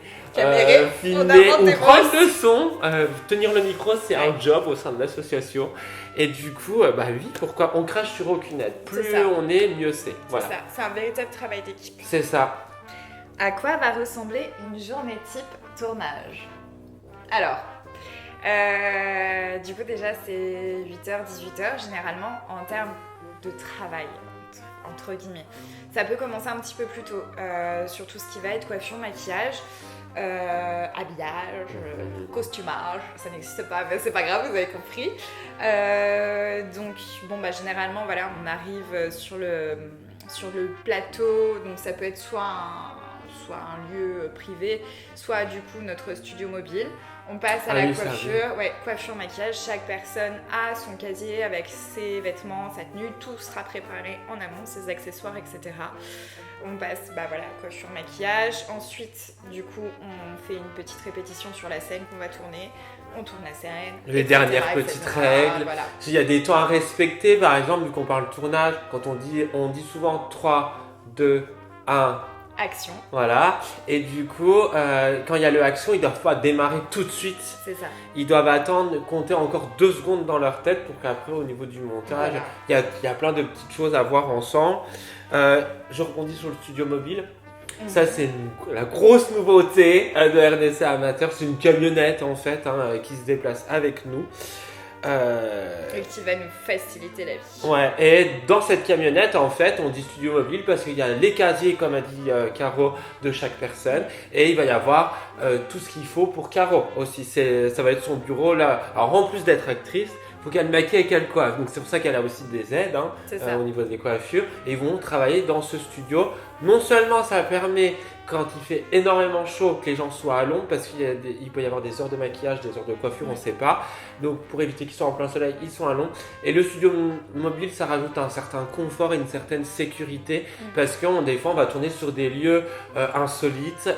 filmer ou prendre le son, tenir le micro, c'est un job au sein de l'association. Et du coup, oui, pourquoi on crache sur aucune aide. Plus on est, mieux c'est. Voilà. C'est ça, c'est un véritable travail d'équipe. C'est ça. À quoi va ressembler une journée type tournage ? Alors, du coup déjà c'est 8h, 18h généralement en termes de travail. Entre guillemets. Ça peut commencer un petit peu plus tôt sur tout ce qui va être coiffure, maquillage, habillage, costumage, ça n'existe pas, mais c'est pas grave, vous avez compris. Donc généralement voilà, on arrive sur le plateau, donc ça peut être soit soit un lieu privé, soit du coup notre studio mobile. On passe à Ah la oui, coiffure, coiffure, maquillage. Chaque personne a son casier avec ses vêtements, sa tenue, tout sera préparé en amont, ses accessoires, etc. On passe, coiffure, maquillage. Ensuite, du coup, on fait une petite répétition sur la scène qu'on va tourner. On tourne la scène. Les etc., dernières petites règles. Voilà. S'il y a des temps à respecter, par exemple, vu qu'on parle tournage, quand on dit souvent 3, 2, 1. Action. Voilà. Et du coup, quand il y a le action, ils ne doivent pas démarrer tout de suite. C'est ça. Ils doivent attendre, compter encore 2 secondes dans leur tête pour qu'après, au niveau du montage, voilà. il y a plein de petites choses à voir ensemble. Je rebondis sur le studio mobile. Ça, c'est la grosse nouveauté de RDC Amateur. C'est une camionnette en fait qui se déplace avec nous. Et qui va nous faciliter la vie. Ouais, et dans cette camionnette, en fait, on dit studio mobile parce qu'il y a les casiers, comme a dit Caro, de chaque personne. Et il va y avoir tout ce qu'il faut pour Caro aussi. Ça va être son bureau là. Alors, en plus d'être actrice, il faut qu'elle maquille et qu'elle coiffe. Donc, c'est pour ça qu'elle a aussi des aides au niveau des coiffures. Et ils vont travailler dans ce studio. Non seulement ça permet, quand il fait énormément chaud, que les gens soient à l'ombre, parce qu'il peut y avoir des heures de maquillage, des heures de coiffure, on ne sait pas. Donc, pour éviter qu'ils soient en plein soleil, ils sont à l'ombre. Et le studio mobile, ça rajoute un certain confort et une certaine sécurité, parce que des fois, on va tourner sur des lieux insolites,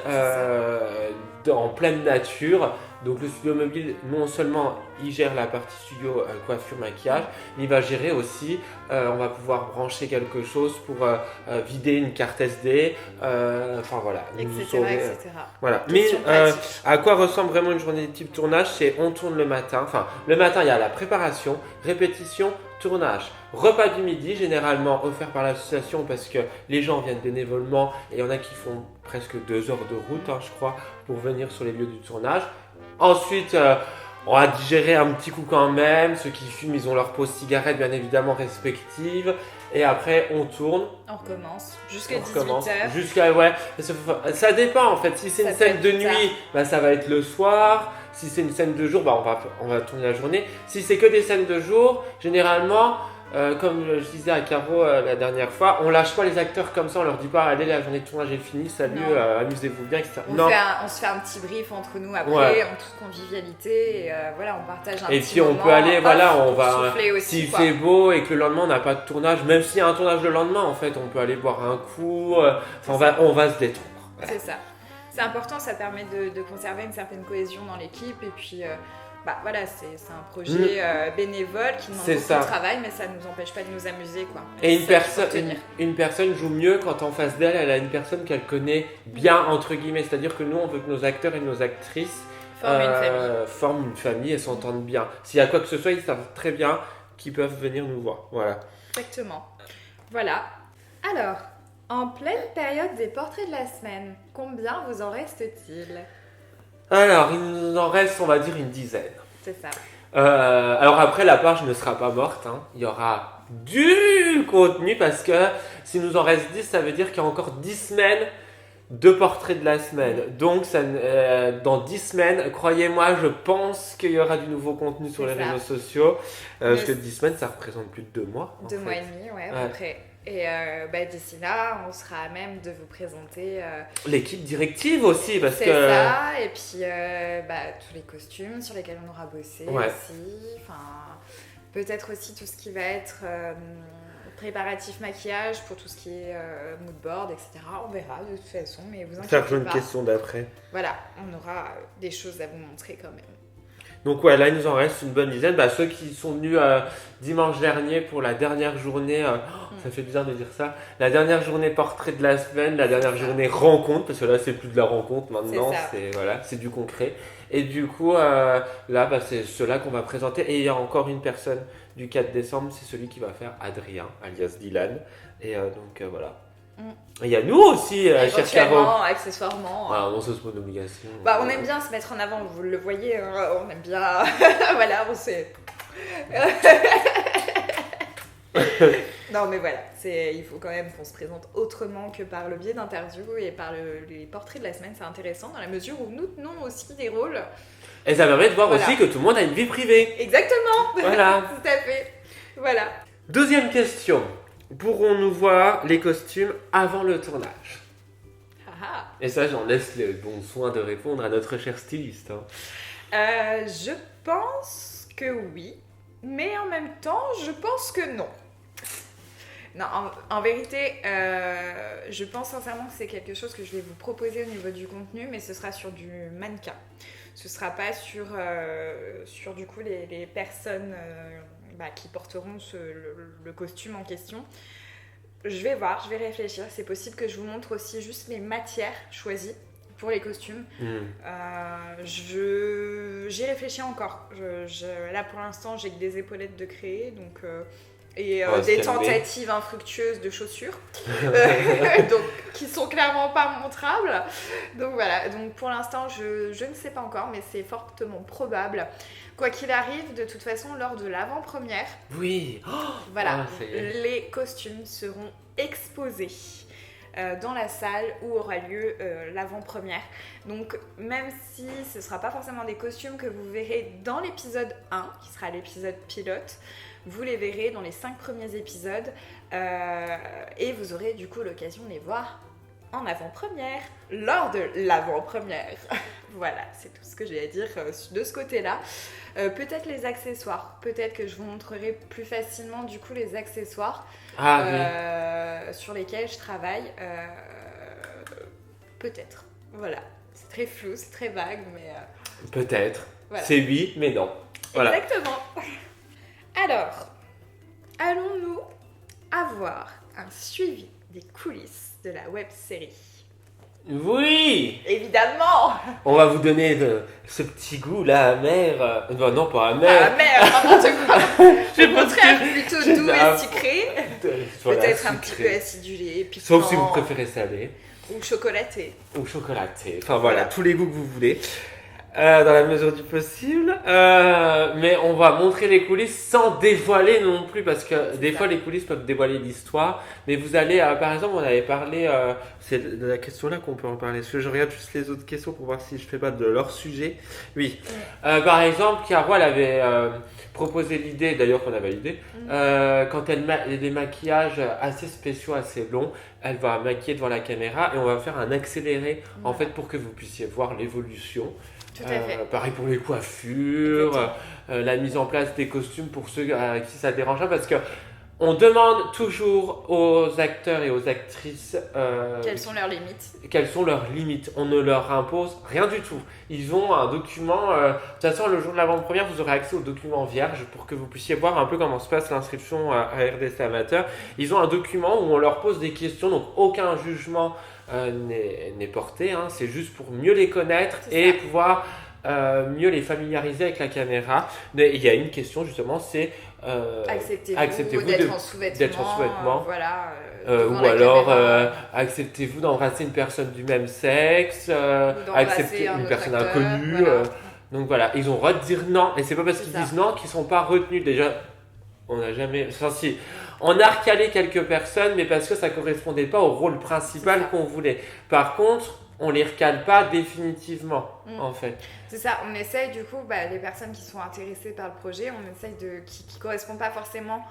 en pleine nature. Donc le studio mobile, non seulement il gère la partie studio coiffure, maquillage, mais il va gérer aussi, on va pouvoir brancher quelque chose pour vider une carte SD, enfin voilà, etc. sauver, etc. Voilà. Mais à quoi ressemble vraiment une journée de type tournage? C'est on tourne le matin, enfin le matin il y a la préparation, répétition, tournage. Repas du midi, généralement offert par l'association parce que les gens viennent bénévolement et il y en a qui font presque 2 heures de route, je crois, pour venir sur les lieux du tournage. Ensuite, on va digérer un petit coup quand même. Ceux qui fument, ils ont leur pause cigarette, bien évidemment, respective. Et après, on tourne. On recommence jusqu'à 18h. Jusqu'à, ça dépend en fait. Si c'est une scène de nuit, ça va être le soir. Si c'est une scène de jour, on va tourner la journée. Si c'est que des scènes de jour, généralement, comme je disais à Caro la dernière fois, on lâche pas les acteurs comme ça, on leur dit pas allez, la journée de tournage est finie, salut, amusez-vous bien, etc. On se fait un petit brief entre nous après, en toute convivialité, et on partage un petit moment. Et puis on peut aller, on va, s'il fait beau et que le lendemain on n'a pas de tournage, même s'il y a un tournage le lendemain, en fait, on peut aller boire un coup, on va se détendre. Voilà. C'est ça. C'est important, ça permet de conserver une certaine cohésion dans l'équipe, et puis... c'est un projet bénévole qui demande beaucoup de travail, mais ça ne nous empêche pas de nous amuser, quoi. Et une personne joue mieux quand en face d'elle, elle a une personne qu'elle connaît bien, entre guillemets. C'est-à-dire que nous, on veut que nos acteurs et nos actrices forment une famille et s'entendent bien. S'il y a quoi que ce soit, ils savent très bien qu'ils peuvent venir nous voir. Voilà. Exactement. Voilà. Alors, en pleine période des portraits de la semaine, combien vous en reste-t-il ? Alors, il nous en reste, on va dire, une dizaine. C'est ça. Alors après, la page ne sera pas morte. Il y aura du contenu parce que s'il nous en reste 10, ça veut dire qu'il y a encore 10 semaines de portraits de la semaine. Donc, dans 10 semaines, croyez-moi, je pense qu'il y aura du nouveau contenu sur les réseaux sociaux. Parce que 10 semaines, ça représente plus de 2 mois. 2 mois et demi, à peu près. Et d'ici là, on sera à même de vous présenter... l'équipe directive aussi, parce que... C'est ça, et puis tous les costumes sur lesquels on aura bossé aussi. Peut-être aussi tout ce qui va être préparatif maquillage pour tout ce qui est mood board, etc. On verra de toute façon, mais vous inquiétez pas. Faire une question d'après. Voilà, on aura des choses à vous montrer quand même. Donc là il nous en reste une bonne dizaine. Ceux qui sont venus dimanche dernier pour la dernière journée, ça fait bizarre de dire ça, la dernière journée portrait de la semaine, la dernière journée rencontre, parce que là c'est plus de la rencontre maintenant, c'est du concret. Et du coup c'est ceux-là qu'on va présenter. Et il y a encore une personne du 4 décembre, c'est celui qui va faire Adrien, alias Dylan. Et donc voilà. Il y a nous aussi, cher Caro. Accessoirement. On se pose d'obligation. On aime bien se mettre en avant, vous le voyez, on aime bien. Voilà, on sait. Non, mais voilà, il faut quand même qu'on se présente autrement que par le biais d'interviews et par les portraits de la semaine. C'est intéressant dans la mesure où nous tenons aussi des rôles. Et ça permet de voir aussi que tout le monde a une vie privée. Exactement. Voilà. Tout à fait. Voilà. Deuxième question. Pourrons-nous voir les costumes avant le tournage ? Ah Et ça, j'en laisse le bon soin de répondre à notre cher styliste. Hein. Je pense que oui, mais en même temps, je pense que non. Non, en vérité, je pense sincèrement que c'est quelque chose que je vais vous proposer au niveau du contenu, mais ce sera sur du mannequin. Ce sera pas sur du coup les personnes qui porteront le costume en question. Je vais voir, je vais réfléchir. C'est possible que je vous montre aussi juste les matières choisies pour les costumes. J'y réfléchis encore. Là pour l'instant, j'ai que des épaulettes de créer, donc... des tentatives infructueuses de chaussures donc, qui sont clairement pas montrables, donc voilà. Donc pour l'instant je ne sais pas encore, mais c'est fortement probable, quoi qu'il arrive, de toute façon, lors de l'avant-première, voilà, les costumes seront exposés dans la salle où aura lieu l'avant-première. Donc même si ce ne sera pas forcément des costumes que vous verrez dans l'épisode 1, qui sera l'épisode pilote, vous les verrez dans les 5 premiers épisodes et vous aurez du coup l'occasion de les voir en avant-première, lors de l'avant-première. Voilà, c'est tout ce que j'ai à dire de ce côté-là. Peut-être les accessoires, peut-être que je vous montrerai plus facilement du coup les accessoires sur lesquels je travaille. Peut-être, voilà. C'est très flou, c'est très vague, mais... Peut-être. Voilà. C'est oui, mais non. Voilà. Exactement. Alors, allons-nous avoir un suivi des coulisses de la web-série? Oui! Évidemment! On va vous donner ce petit goût là amer. Non, pas amer. Amer, n'importe quoi. Au contraire, plutôt doux et sucré. Voilà, Peut-être un petit peu acidulé, piquant. Sauf si vous préférez salé. Ou chocolaté. Ou chocolaté. Enfin voilà, tous les goûts que vous voulez. Dans la mesure du possible. Mais on va montrer les coulisses sans dévoiler non plus, parce que des fois les coulisses peuvent dévoiler l'histoire. Mais vous allez, par exemple, on avait parlé, c'est de la question là qu'on peut en parler. Est-ce que je regarde juste les autres questions pour voir si je fais pas de leur sujet? Oui. Par exemple, Caro, elle avait proposé l'idée, d'ailleurs qu'on a validé, quand elle a des maquillages assez spéciaux, assez longs, elle va maquiller devant la caméra et on va faire un accéléré en fait pour que vous puissiez voir l'évolution. Tout à fait. Pareil pour les coiffures, la mise en place des costumes pour ceux à qui ça dérange pas, parce que on demande toujours aux acteurs et aux actrices quelles sont leurs limites. Quelles sont leurs limites. On ne leur impose rien du tout. Ils ont un document. De toute façon, le jour de l'avant-première, vous aurez accès au document vierge pour que vous puissiez voir un peu comment se passe l'inscription à RDC Amateur. Ils ont un document où on leur pose des questions, donc aucun jugement n'est porté. Hein. C'est juste pour mieux les connaître et pouvoir mieux les familiariser avec la caméra. Mais il y a une question justement, c'est acceptez-vous d'être en sous-vêtements, voilà, ou alors acceptez-vous d'embrasser une personne du même sexe, acceptez une personne inconnue. Voilà. Donc voilà, ils ont le droit de dire non, et c'est pas parce qu'ils disent non qu'ils sont pas retenus. Déjà, on n'a jamais, enfin si, on a recalé quelques personnes, mais parce que ça correspondait pas au rôle principal qu'on voulait. Par contre, on les recale pas définitivement, en fait. C'est ça, on essaye du coup, les personnes qui sont intéressées par le projet, on essaye qui correspondent pas forcément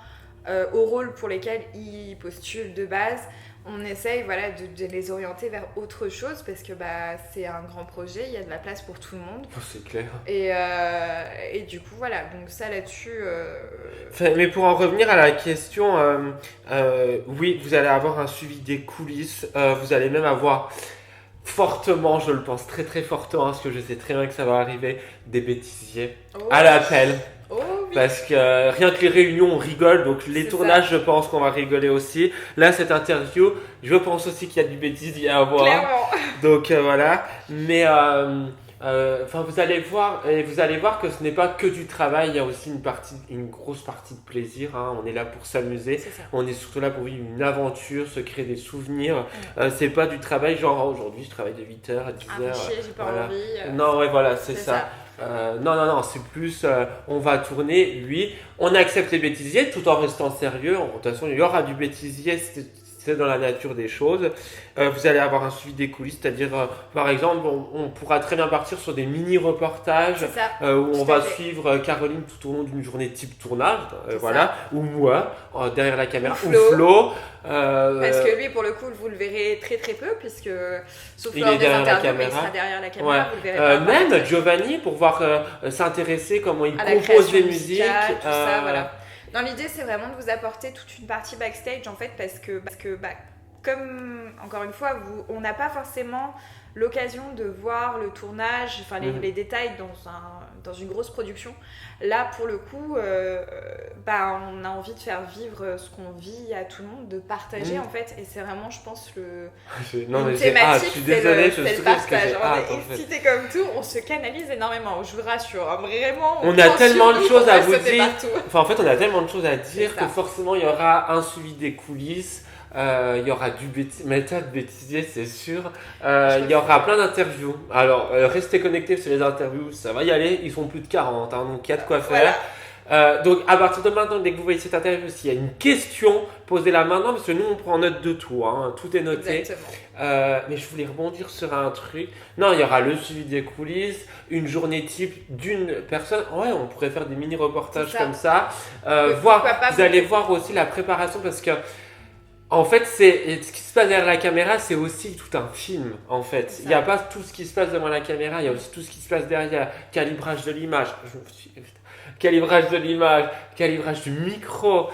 au rôle pour lesquels ils postulent de base. On essaye de les orienter vers autre chose parce que c'est un grand projet, il y a de la place pour tout le monde. Oh, c'est clair. Et du coup, voilà, donc ça là-dessus... Mais pour en revenir à la question, oui, vous allez avoir un suivi des coulisses, vous allez même avoir... fortement, je le pense très très fortement, parce que je sais très bien que ça va arriver, des bêtisiers à l'appel. Oui. Parce que rien que les réunions, on rigole, donc les tournages, je pense qu'on va rigoler aussi. Là, cette interview, je pense aussi qu'il y a du bêtisier à voir. Clairement. Donc voilà, mais vous allez voir que ce n'est pas que du travail, il y a aussi une grosse partie de plaisir. Hein. On est là pour s'amuser, on est surtout là pour vivre une aventure, se créer des souvenirs. C'est pas du travail genre aujourd'hui je travaille de 8h à 10h. J'ai pas envie. Non, ouais, voilà, c'est ça. Non, c'est plus on va tourner, on accepte les bêtisiers tout en restant sérieux. De toute façon, il y aura du bêtisier, c'est dans la nature des choses. Vous allez avoir un suivi des coulisses, c'est-à-dire, par exemple, on pourra très bien partir sur des mini-reportages C'est ça. où on Tout à va fait. suivre Caroline tout au long d'une journée type tournage, C'est voilà, ou moi, derrière la caméra, Ou ou Flo. Flo. Parce que lui, pour le coup, vous le verrez très très peu, puisque sauf Il lors est des derrière la interviews, mais il caméra. sera derrière la caméra, Ouais. vous le verrez pas. Même Giovanni, pour voir s'intéresser comment il à la compose création des musiques. musicale, tout ça, voilà. Non, l'idée, c'est vraiment de vous apporter toute une partie backstage, en fait, parce que comme, encore une fois, on n'a pas forcément l'occasion de voir le tournage, enfin les détails dans une grosse production. Là, pour le coup, on a envie de faire vivre ce qu'on vit à tout le monde, de partager, en fait. Et c'est vraiment, je pense, une thématique, je suis désolée, c'est le partage. On est excité comme tout, on se canalise énormément, je vous rassure. Hein, vraiment, on a tellement de choses à vous dire. Partout. Enfin, en fait, on a tellement de choses à dire que forcément, il y aura un suivi des coulisses. Il y aura du méta de bêtisier, c'est sûr. Il y aura plein d'interviews. Alors, restez connectés sur les interviews, ça va y aller. Ils sont plus de 40, hein, donc il y a de quoi faire. Donc, à partir de maintenant, dès que vous voyez cette interview, s'il y a une question, posez-la maintenant, parce que nous, on prend note de tout. Hein, tout est noté. Exactement. Mais je voulais rebondir sur un truc. Non, il y aura le suivi des coulisses, une journée type d'une personne. Ouais, on pourrait faire des mini-reportages comme ça. Vous allez voir aussi la préparation, parce que en fait, ce qui se passe derrière la caméra, c'est aussi tout un film, en fait. Il n'y a pas tout ce qui se passe devant la caméra, il y a aussi tout ce qui se passe derrière. Calibrage de l'image, calibrage du micro.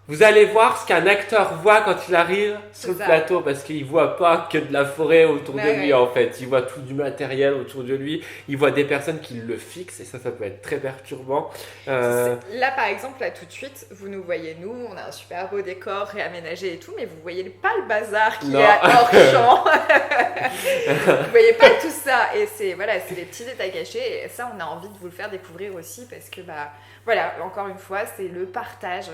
Vous allez voir ce qu'un acteur voit quand il arrive sur le plateau, parce qu'il ne voit pas que de la forêt autour de lui, en fait. Il voit tout du matériel autour de lui. Il voit des personnes qui le fixent, et ça peut être très perturbant. Là, par exemple, là, tout de suite, vous nous voyez, nous, on a un super beau décor réaménagé et tout, mais vous voyez pas le bazar qui est hors champ. Vous voyez pas tout ça. Et c'est les petits détails cachés. Et ça, on a envie de vous le faire découvrir aussi, parce que, encore une fois, c'est le partage.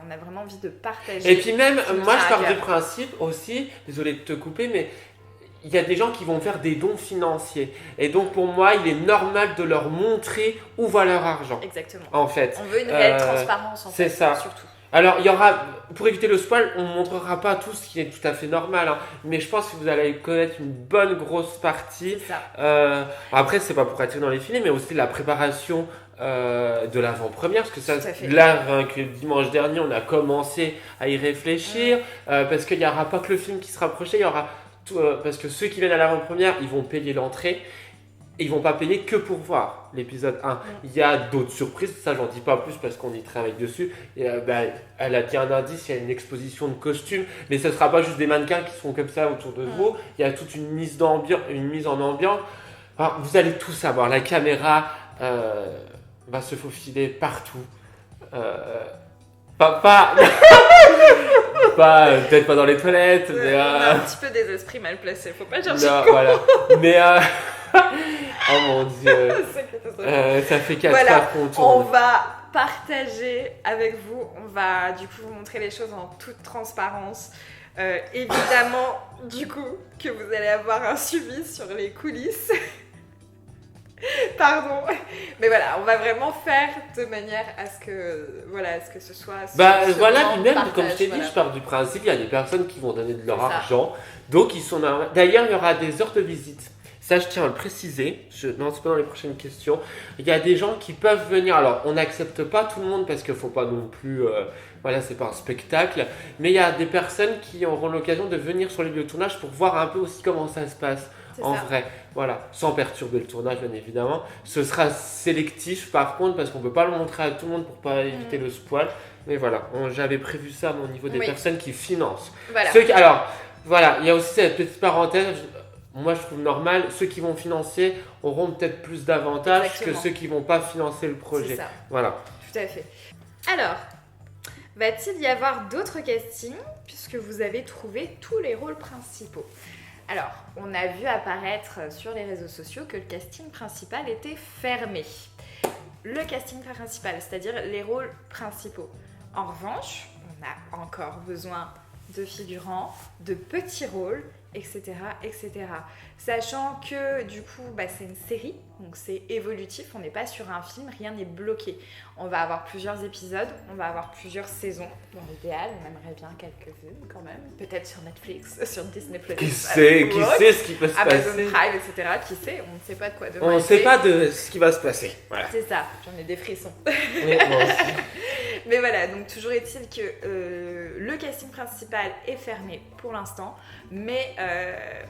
On a vraiment envie de partager. Et puis même, moi je pars du principe aussi, désolé de te couper, mais il y a des gens qui vont faire des dons financiers. Et donc pour moi, il est normal de leur montrer où va leur argent. Exactement. En fait. On veut une réelle transparence, en fait. C'est ça. Surtout. Alors, il y aura, pour éviter le spoil, on ne montrera pas tout ce qui est tout à fait normal, hein, mais je pense que vous allez connaître une bonne grosse partie. C'est ça. Après, c'est pas pour attirer dans les filets, mais aussi la préparation de l'avant-première, parce que ça, que dimanche dernier, on a commencé à y réfléchir, parce qu'il n'y aura pas que le film qui sera projeté, il y aura tout, parce que ceux qui viennent à l'avant-première, ils vont payer l'entrée. Et ils vont pas payer que pour voir l'épisode 1. Il y a d'autres surprises, ça j'en dis pas plus parce qu'on y travaille dessus. Et, elle a dit un indice, il y a une exposition de costumes, mais ce sera pas juste des mannequins qui seront comme ça autour de vous. Il y a toute une mise en ambiance. Alors, vous allez tout savoir, la caméra va se faufiler partout. Peut-être pas dans les toilettes, mais on a un petit peu des esprits mal placés, faut pas chercher. Non, voilà. Mais oh mon dieu, ça fait 4 fois qu'on tourne. On va partager avec vous, on va du coup vous montrer les choses en toute transparence. Évidemment, du coup, que vous allez avoir un suivi sur les coulisses. Pardon, mais voilà, on va vraiment faire de manière à ce que ce soit. Puis même comme je t'ai dit, je pars du principe, il y a des personnes qui vont donner de leur argent, donc ils sont. D'ailleurs, il y aura des heures de visite. Ça, je tiens à le préciser. Non, c'est pas dans les prochaines questions. Il y a des gens qui peuvent venir. Alors, on n'accepte pas tout le monde parce qu'il ne faut pas non plus. C'est pas un spectacle. Mais il y a des personnes qui auront l'occasion de venir sur les lieux de tournage pour voir un peu aussi comment ça se passe. Vrai, voilà, sans perturber le tournage bien évidemment. Ce sera sélectif par contre parce qu'on ne peut pas le montrer à tout le monde pour pas éviter le spoil. Mais voilà, j'avais prévu ça au niveau des personnes qui financent. Il y a aussi cette petite parenthèse. Moi je trouve normal, ceux qui vont financer auront peut-être plus d'avantages que ceux qui ne vont pas financer le projet. C'est ça. Voilà. Tout à fait. Alors, va-t-il y avoir d'autres castings puisque vous avez trouvé tous les rôles principaux ? Alors, on a vu apparaître sur les réseaux sociaux que le casting principal était fermé. Le casting principal, c'est-à-dire les rôles principaux. En revanche, on a encore besoin de figurants, de petits rôles etc., etc. Sachant que du coup, c'est une série, donc c'est évolutif, on n'est pas sur un film, rien n'est bloqué. On va avoir plusieurs épisodes, on va avoir plusieurs saisons, dans l'idéal, on aimerait bien quelques-unes quand même, peut-être sur Netflix, sur Disney+. Qui sait ce qui peut se Amazon passer. Prime, etc., qui sait, on ne sait pas de quoi demain. On ne sait pas de ce qui va se passer. Voilà. C'est ça, j'en ai des frissons. Oui, moi aussi. Mais voilà, donc toujours est-il que le casting principal est fermé pour l'instant, mais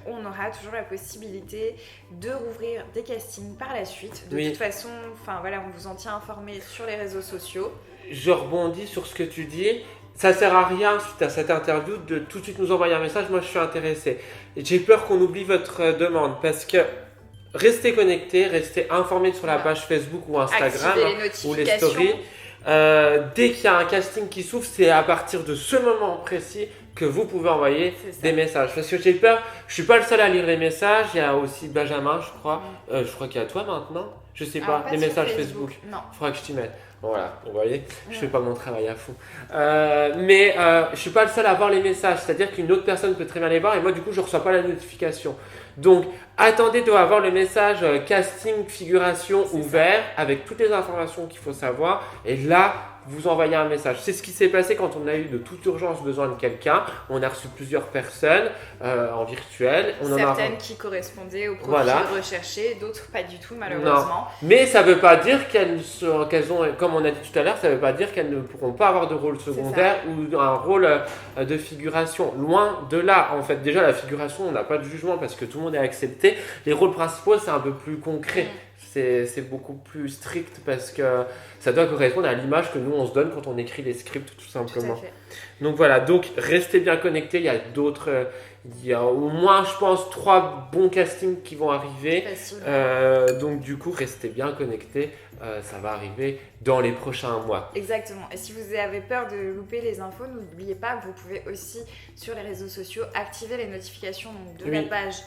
on aura toujours la possibilité de rouvrir des castings par la suite. De toute façon, on vous en tient informé sur les réseaux sociaux. Je rebondis sur ce que tu dis. Ça sert à rien, suite à cette interview, de tout de suite nous envoyer un message. Moi, je suis intéressé. Et j'ai peur qu'on oublie votre demande parce que restez connectés, restez informés sur la page Facebook ou Instagram ou les stories. Dès qu'il y a un casting qui s'ouvre, c'est à partir de ce moment précis que vous pouvez envoyer des messages. Parce que j'ai peur, je suis pas le seul à lire les messages. Il y a aussi Benjamin, je crois. Je crois qu'il y a toi maintenant. Je sais pas, les messages Facebook. Non. Il faudra que je t'y mette. Voilà, vous voyez, je fais pas mon travail à fond. Mais je suis pas le seul à voir les messages. C'est-à-dire qu'une autre personne peut très bien les voir et moi du coup je reçois pas la notification. Donc attendez de avoir le message casting figuration ouvert avec toutes les informations qu'il faut savoir. Et là, vous envoyez un message. C'est ce qui s'est passé quand on a eu de toute urgence besoin de quelqu'un. On a reçu plusieurs personnes en virtuel. Certaines qui correspondaient au profil recherché, d'autres pas du tout malheureusement. Non. Mais ça ne veut pas dire qu'elles ont, comme on a dit tout à l'heure, ça ne veut pas dire qu'elles ne pourront pas avoir de rôle secondaire ou un rôle de figuration. Loin de là, en fait. Déjà, la figuration, on n'a pas de jugement parce que tout le monde est accepté. Les rôles principaux, c'est un peu plus concret. C'est beaucoup plus strict parce que ça doit correspondre à l'image que nous on se donne quand on écrit les scripts tout simplement. Tout à fait. Donc voilà, donc restez bien connectés, il y a au moins je pense 3 bons castings qui vont arriver. Donc du coup restez bien connectés, ça va arriver dans les prochains mois. Exactement, et si vous avez peur de louper les infos, n'oubliez pas que vous pouvez aussi sur les réseaux sociaux activer les notifications de la page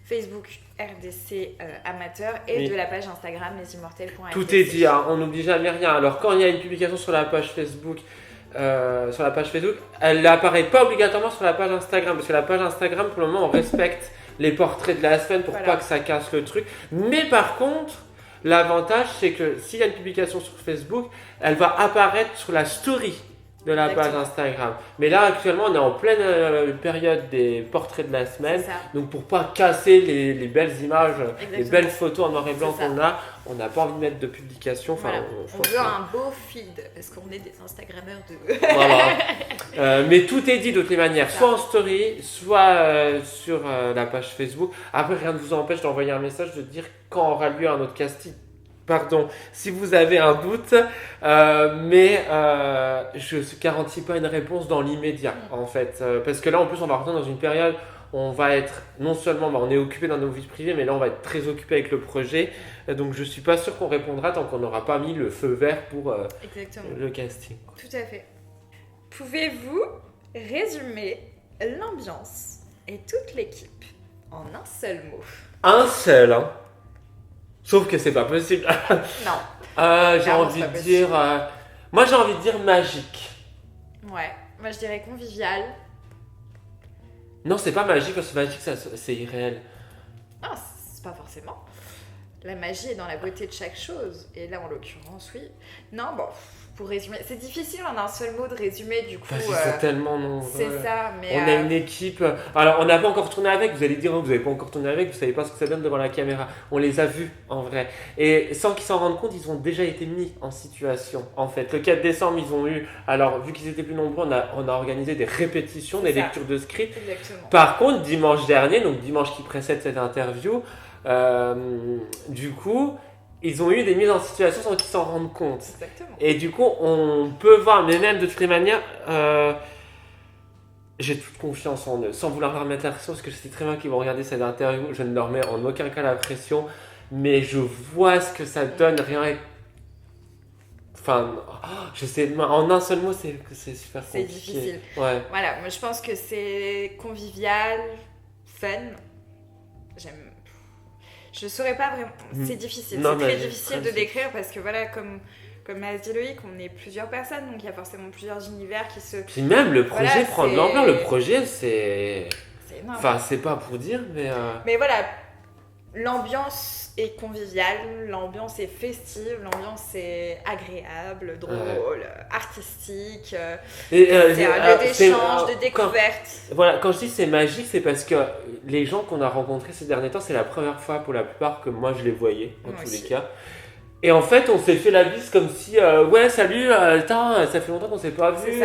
Facebook RDC Amateur et de la page Instagram lesimmortels.fr. Tout est dit, on n'oublie jamais rien. Alors quand il y a une publication sur la page Facebook, elle n'apparaît pas obligatoirement sur la page Instagram parce que la page Instagram pour le moment on respecte les portraits de la semaine pour pas que ça casse le truc. Mais par contre, l'avantage c'est que s'il y a une publication sur Facebook, elle va apparaître sur la story de la page Instagram. Mais là, actuellement, on est en pleine période des portraits de la semaine. Donc, pour pas casser les belles images, les belles photos en noir et blanc qu'on a, on n'a pas envie de mettre de publication. Voilà. On veut un beau feed parce qu'on est des Instagrammeurs de... Voilà. Mais tout est dit de toutes les manières, soit en story, soit sur la page Facebook. Après, rien ne vous empêche d'envoyer un message, de dire quand aura lieu un autre casting. Pardon, si vous avez un doute, mais je ne garantis pas une réponse dans l'immédiat, en fait. Parce que là, en plus, on va rentrer dans une période où on va être, non seulement on est occupé dans nos vies privées, mais là, on va être très occupé avec le projet. Donc, je ne suis pas sûr qu'on répondra tant qu'on n'aura pas mis le feu vert pour le casting. Tout à fait. Pouvez-vous résumer l'ambiance et toute l'équipe en un seul mot? Un seul, hein. Sauf que c'est pas possible. Non. J'ai envie de dire. Moi, j'ai envie de dire magique. Ouais. Moi, je dirais convivial. Non, c'est pas magique parce que magique, c'est irréel. Non, c'est pas forcément. La magie est dans la beauté de chaque chose. Et là, en l'occurrence, oui. Non, bon, pour résumer, c'est difficile en un seul mot de résumer, du coup. C'est tellement nombreux. C'est ça, mais. On a une équipe. Alors, on n'a pas encore tourné avec. Vous allez dire, vous n'avez pas encore tourné avec, vous savez pas ce que ça donne devant la caméra. On les a vus en vrai. Et sans qu'ils s'en rendent compte, ils ont déjà été mis en situation. En fait, le 4 décembre, ils ont eu. Alors, vu qu'ils étaient plus nombreux, on a organisé des répétitions, des lectures de script. Exactement. Par contre, dimanche dernier, donc dimanche qui précède cette interview, du coup. Ils ont eu des mises en situation sans qu'ils s'en rendent compte. Exactement. Et du coup, on peut voir, mais même de toutes les manières, j'ai toute confiance en eux. Sans vouloir leur mettre la pression, parce que je sais très bien qu'ils vont regarder cette interview. Je ne leur mets en aucun cas la pression. Mais je vois ce que ça donne. Enfin, je sais, en un seul mot, c'est super compliqué. C'est difficile. Ouais. Voilà, moi je pense que c'est convivial, fun. J'aime. Je saurais pas vraiment. C'est difficile. C'est très difficile de décrire parce que voilà, comme l'a dit Loïc, on est plusieurs personnes, donc il y a forcément plusieurs univers qui se. Puis même le projet prend de l'ampleur. Le projet, c'est c'est énorme. Enfin, c'est pas pour dire, mais... Mais voilà, l'ambiance est conviviale, l'ambiance est festive, l'ambiance est agréable, drôle, artistique. C'est un lieu d'échange, de découverte. Voilà, quand je dis c'est magique, c'est parce que les gens qu'on a rencontrés ces derniers temps, c'est la première fois pour la plupart que moi je les voyais, en tous les cas. Et en fait, on s'est fait la bise comme si, ouais, salut, ça fait longtemps qu'on s'est pas vu.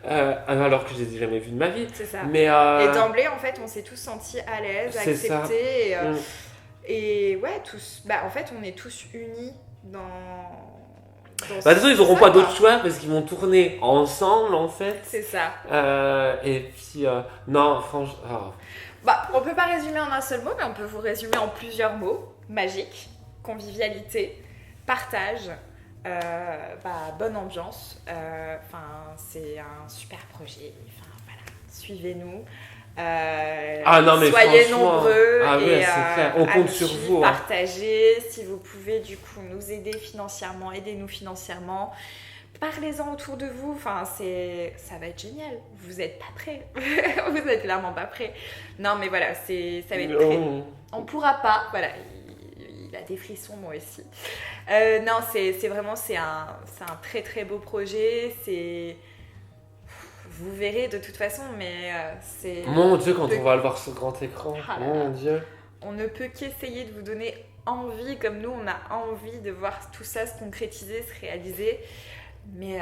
Alors que je les ai jamais vus de ma vie. C'est ça. Mais, et d'emblée, en fait, on s'est tous sentis à l'aise, acceptés. Et ouais, tous. Bah, en fait, on est tous unis dans. De toute façon, ils n'auront pas d'autre choix parce qu'ils vont tourner ensemble, en fait. C'est ça. Et puis, non, franchement. Bah, on peut pas résumer en un seul mot, mais on peut vous résumer en plusieurs mots. Magique, convivialité, partage, bonne ambiance. C'est un super projet. Enfin, voilà, suivez-nous. Non, mais soyez nombreux c'est clair. On compte sur vous. Partagez. Si vous pouvez du coup nous aider financièrement, aidez-nous financièrement. Parlez-en autour de vous. Enfin, ça va être génial. Vous n'êtes pas prêts. Vous êtes clairement pas prêts. Non, mais voilà, ça va être très. On pourra pas. Voilà. Il a des frissons, moi aussi. Non, c'est vraiment un très très beau projet. Vous verrez de toute façon, mais c'est... Mon Dieu, quand on va le voir sur grand écran, mon Dieu. On ne peut qu'essayer de vous donner envie, comme nous, on a envie de voir tout ça se concrétiser, se réaliser. Mais...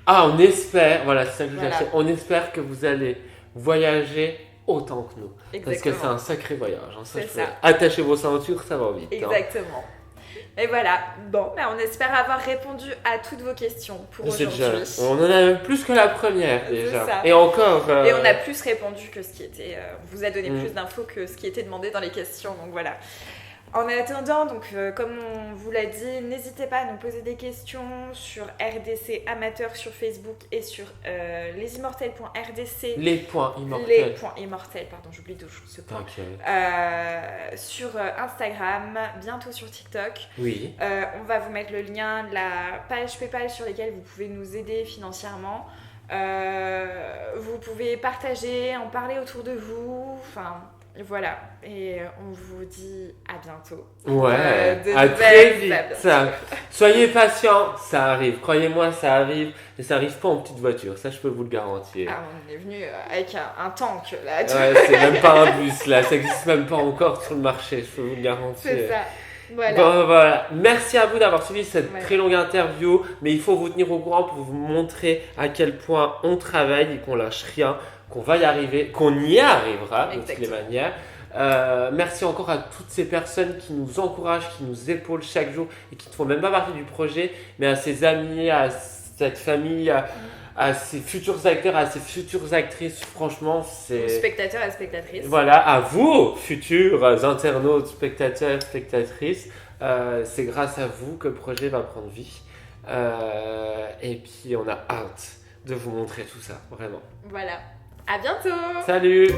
on espère, voilà, c'est ça que je voulais acheter. On espère que vous allez voyager autant que nous. Exactement. Parce que c'est un sacré voyage. Hein, ça. Attachez vos ceintures, ça va vite. Exactement. Et voilà, bon, on espère avoir répondu à toutes vos questions pour aujourd'hui. On en a plus que la première déjà. Ça. Et encore. Et on a plus répondu que ce qui était. On vous a donné plus d'infos que ce qui était demandé dans les questions, donc voilà. En attendant, donc, comme on vous l'a dit, n'hésitez pas à nous poser des questions sur RDC Amateur sur Facebook et sur lesimmortels.rdc. Les points immortels. Les points immortels, pardon, j'oublie toujours ce point. Okay. Sur Instagram, bientôt sur TikTok. Oui. On va vous mettre le lien de la page PayPal sur laquelle vous pouvez nous aider financièrement. Vous pouvez partager, en parler autour de vous, enfin... Voilà, et on vous dit à bientôt. Ouais, à très vite. Soyez patients, ça arrive. Croyez-moi, ça arrive. Mais ça arrive pas en petite voiture, ça je peux vous le garantir. On est venu avec un tank là. Ouais, c'est même pas un bus là, ça existe même pas encore sur le marché, je peux vous le garantir. C'est ça. Voilà. Bon, voilà. Merci à vous d'avoir suivi cette très longue interview, mais il faut vous tenir au courant pour vous montrer à quel point on travaille et qu'on lâche rien, qu'on va y arriver, qu'on y arrivera de toutes les manières. Merci encore à toutes ces personnes qui nous encouragent, qui nous épaulent chaque jour et qui ne font même pas partie du projet, mais à ses amis, à cette famille, à ses futurs acteurs, à ses futures actrices. Franchement, c'est... Spectateurs et spectatrices. Voilà, à vous, futurs internautes, spectateurs, spectatrices. C'est grâce à vous que le projet va prendre vie. Et puis, on a hâte de vous montrer tout ça, vraiment. Voilà. À bientôt. Salut.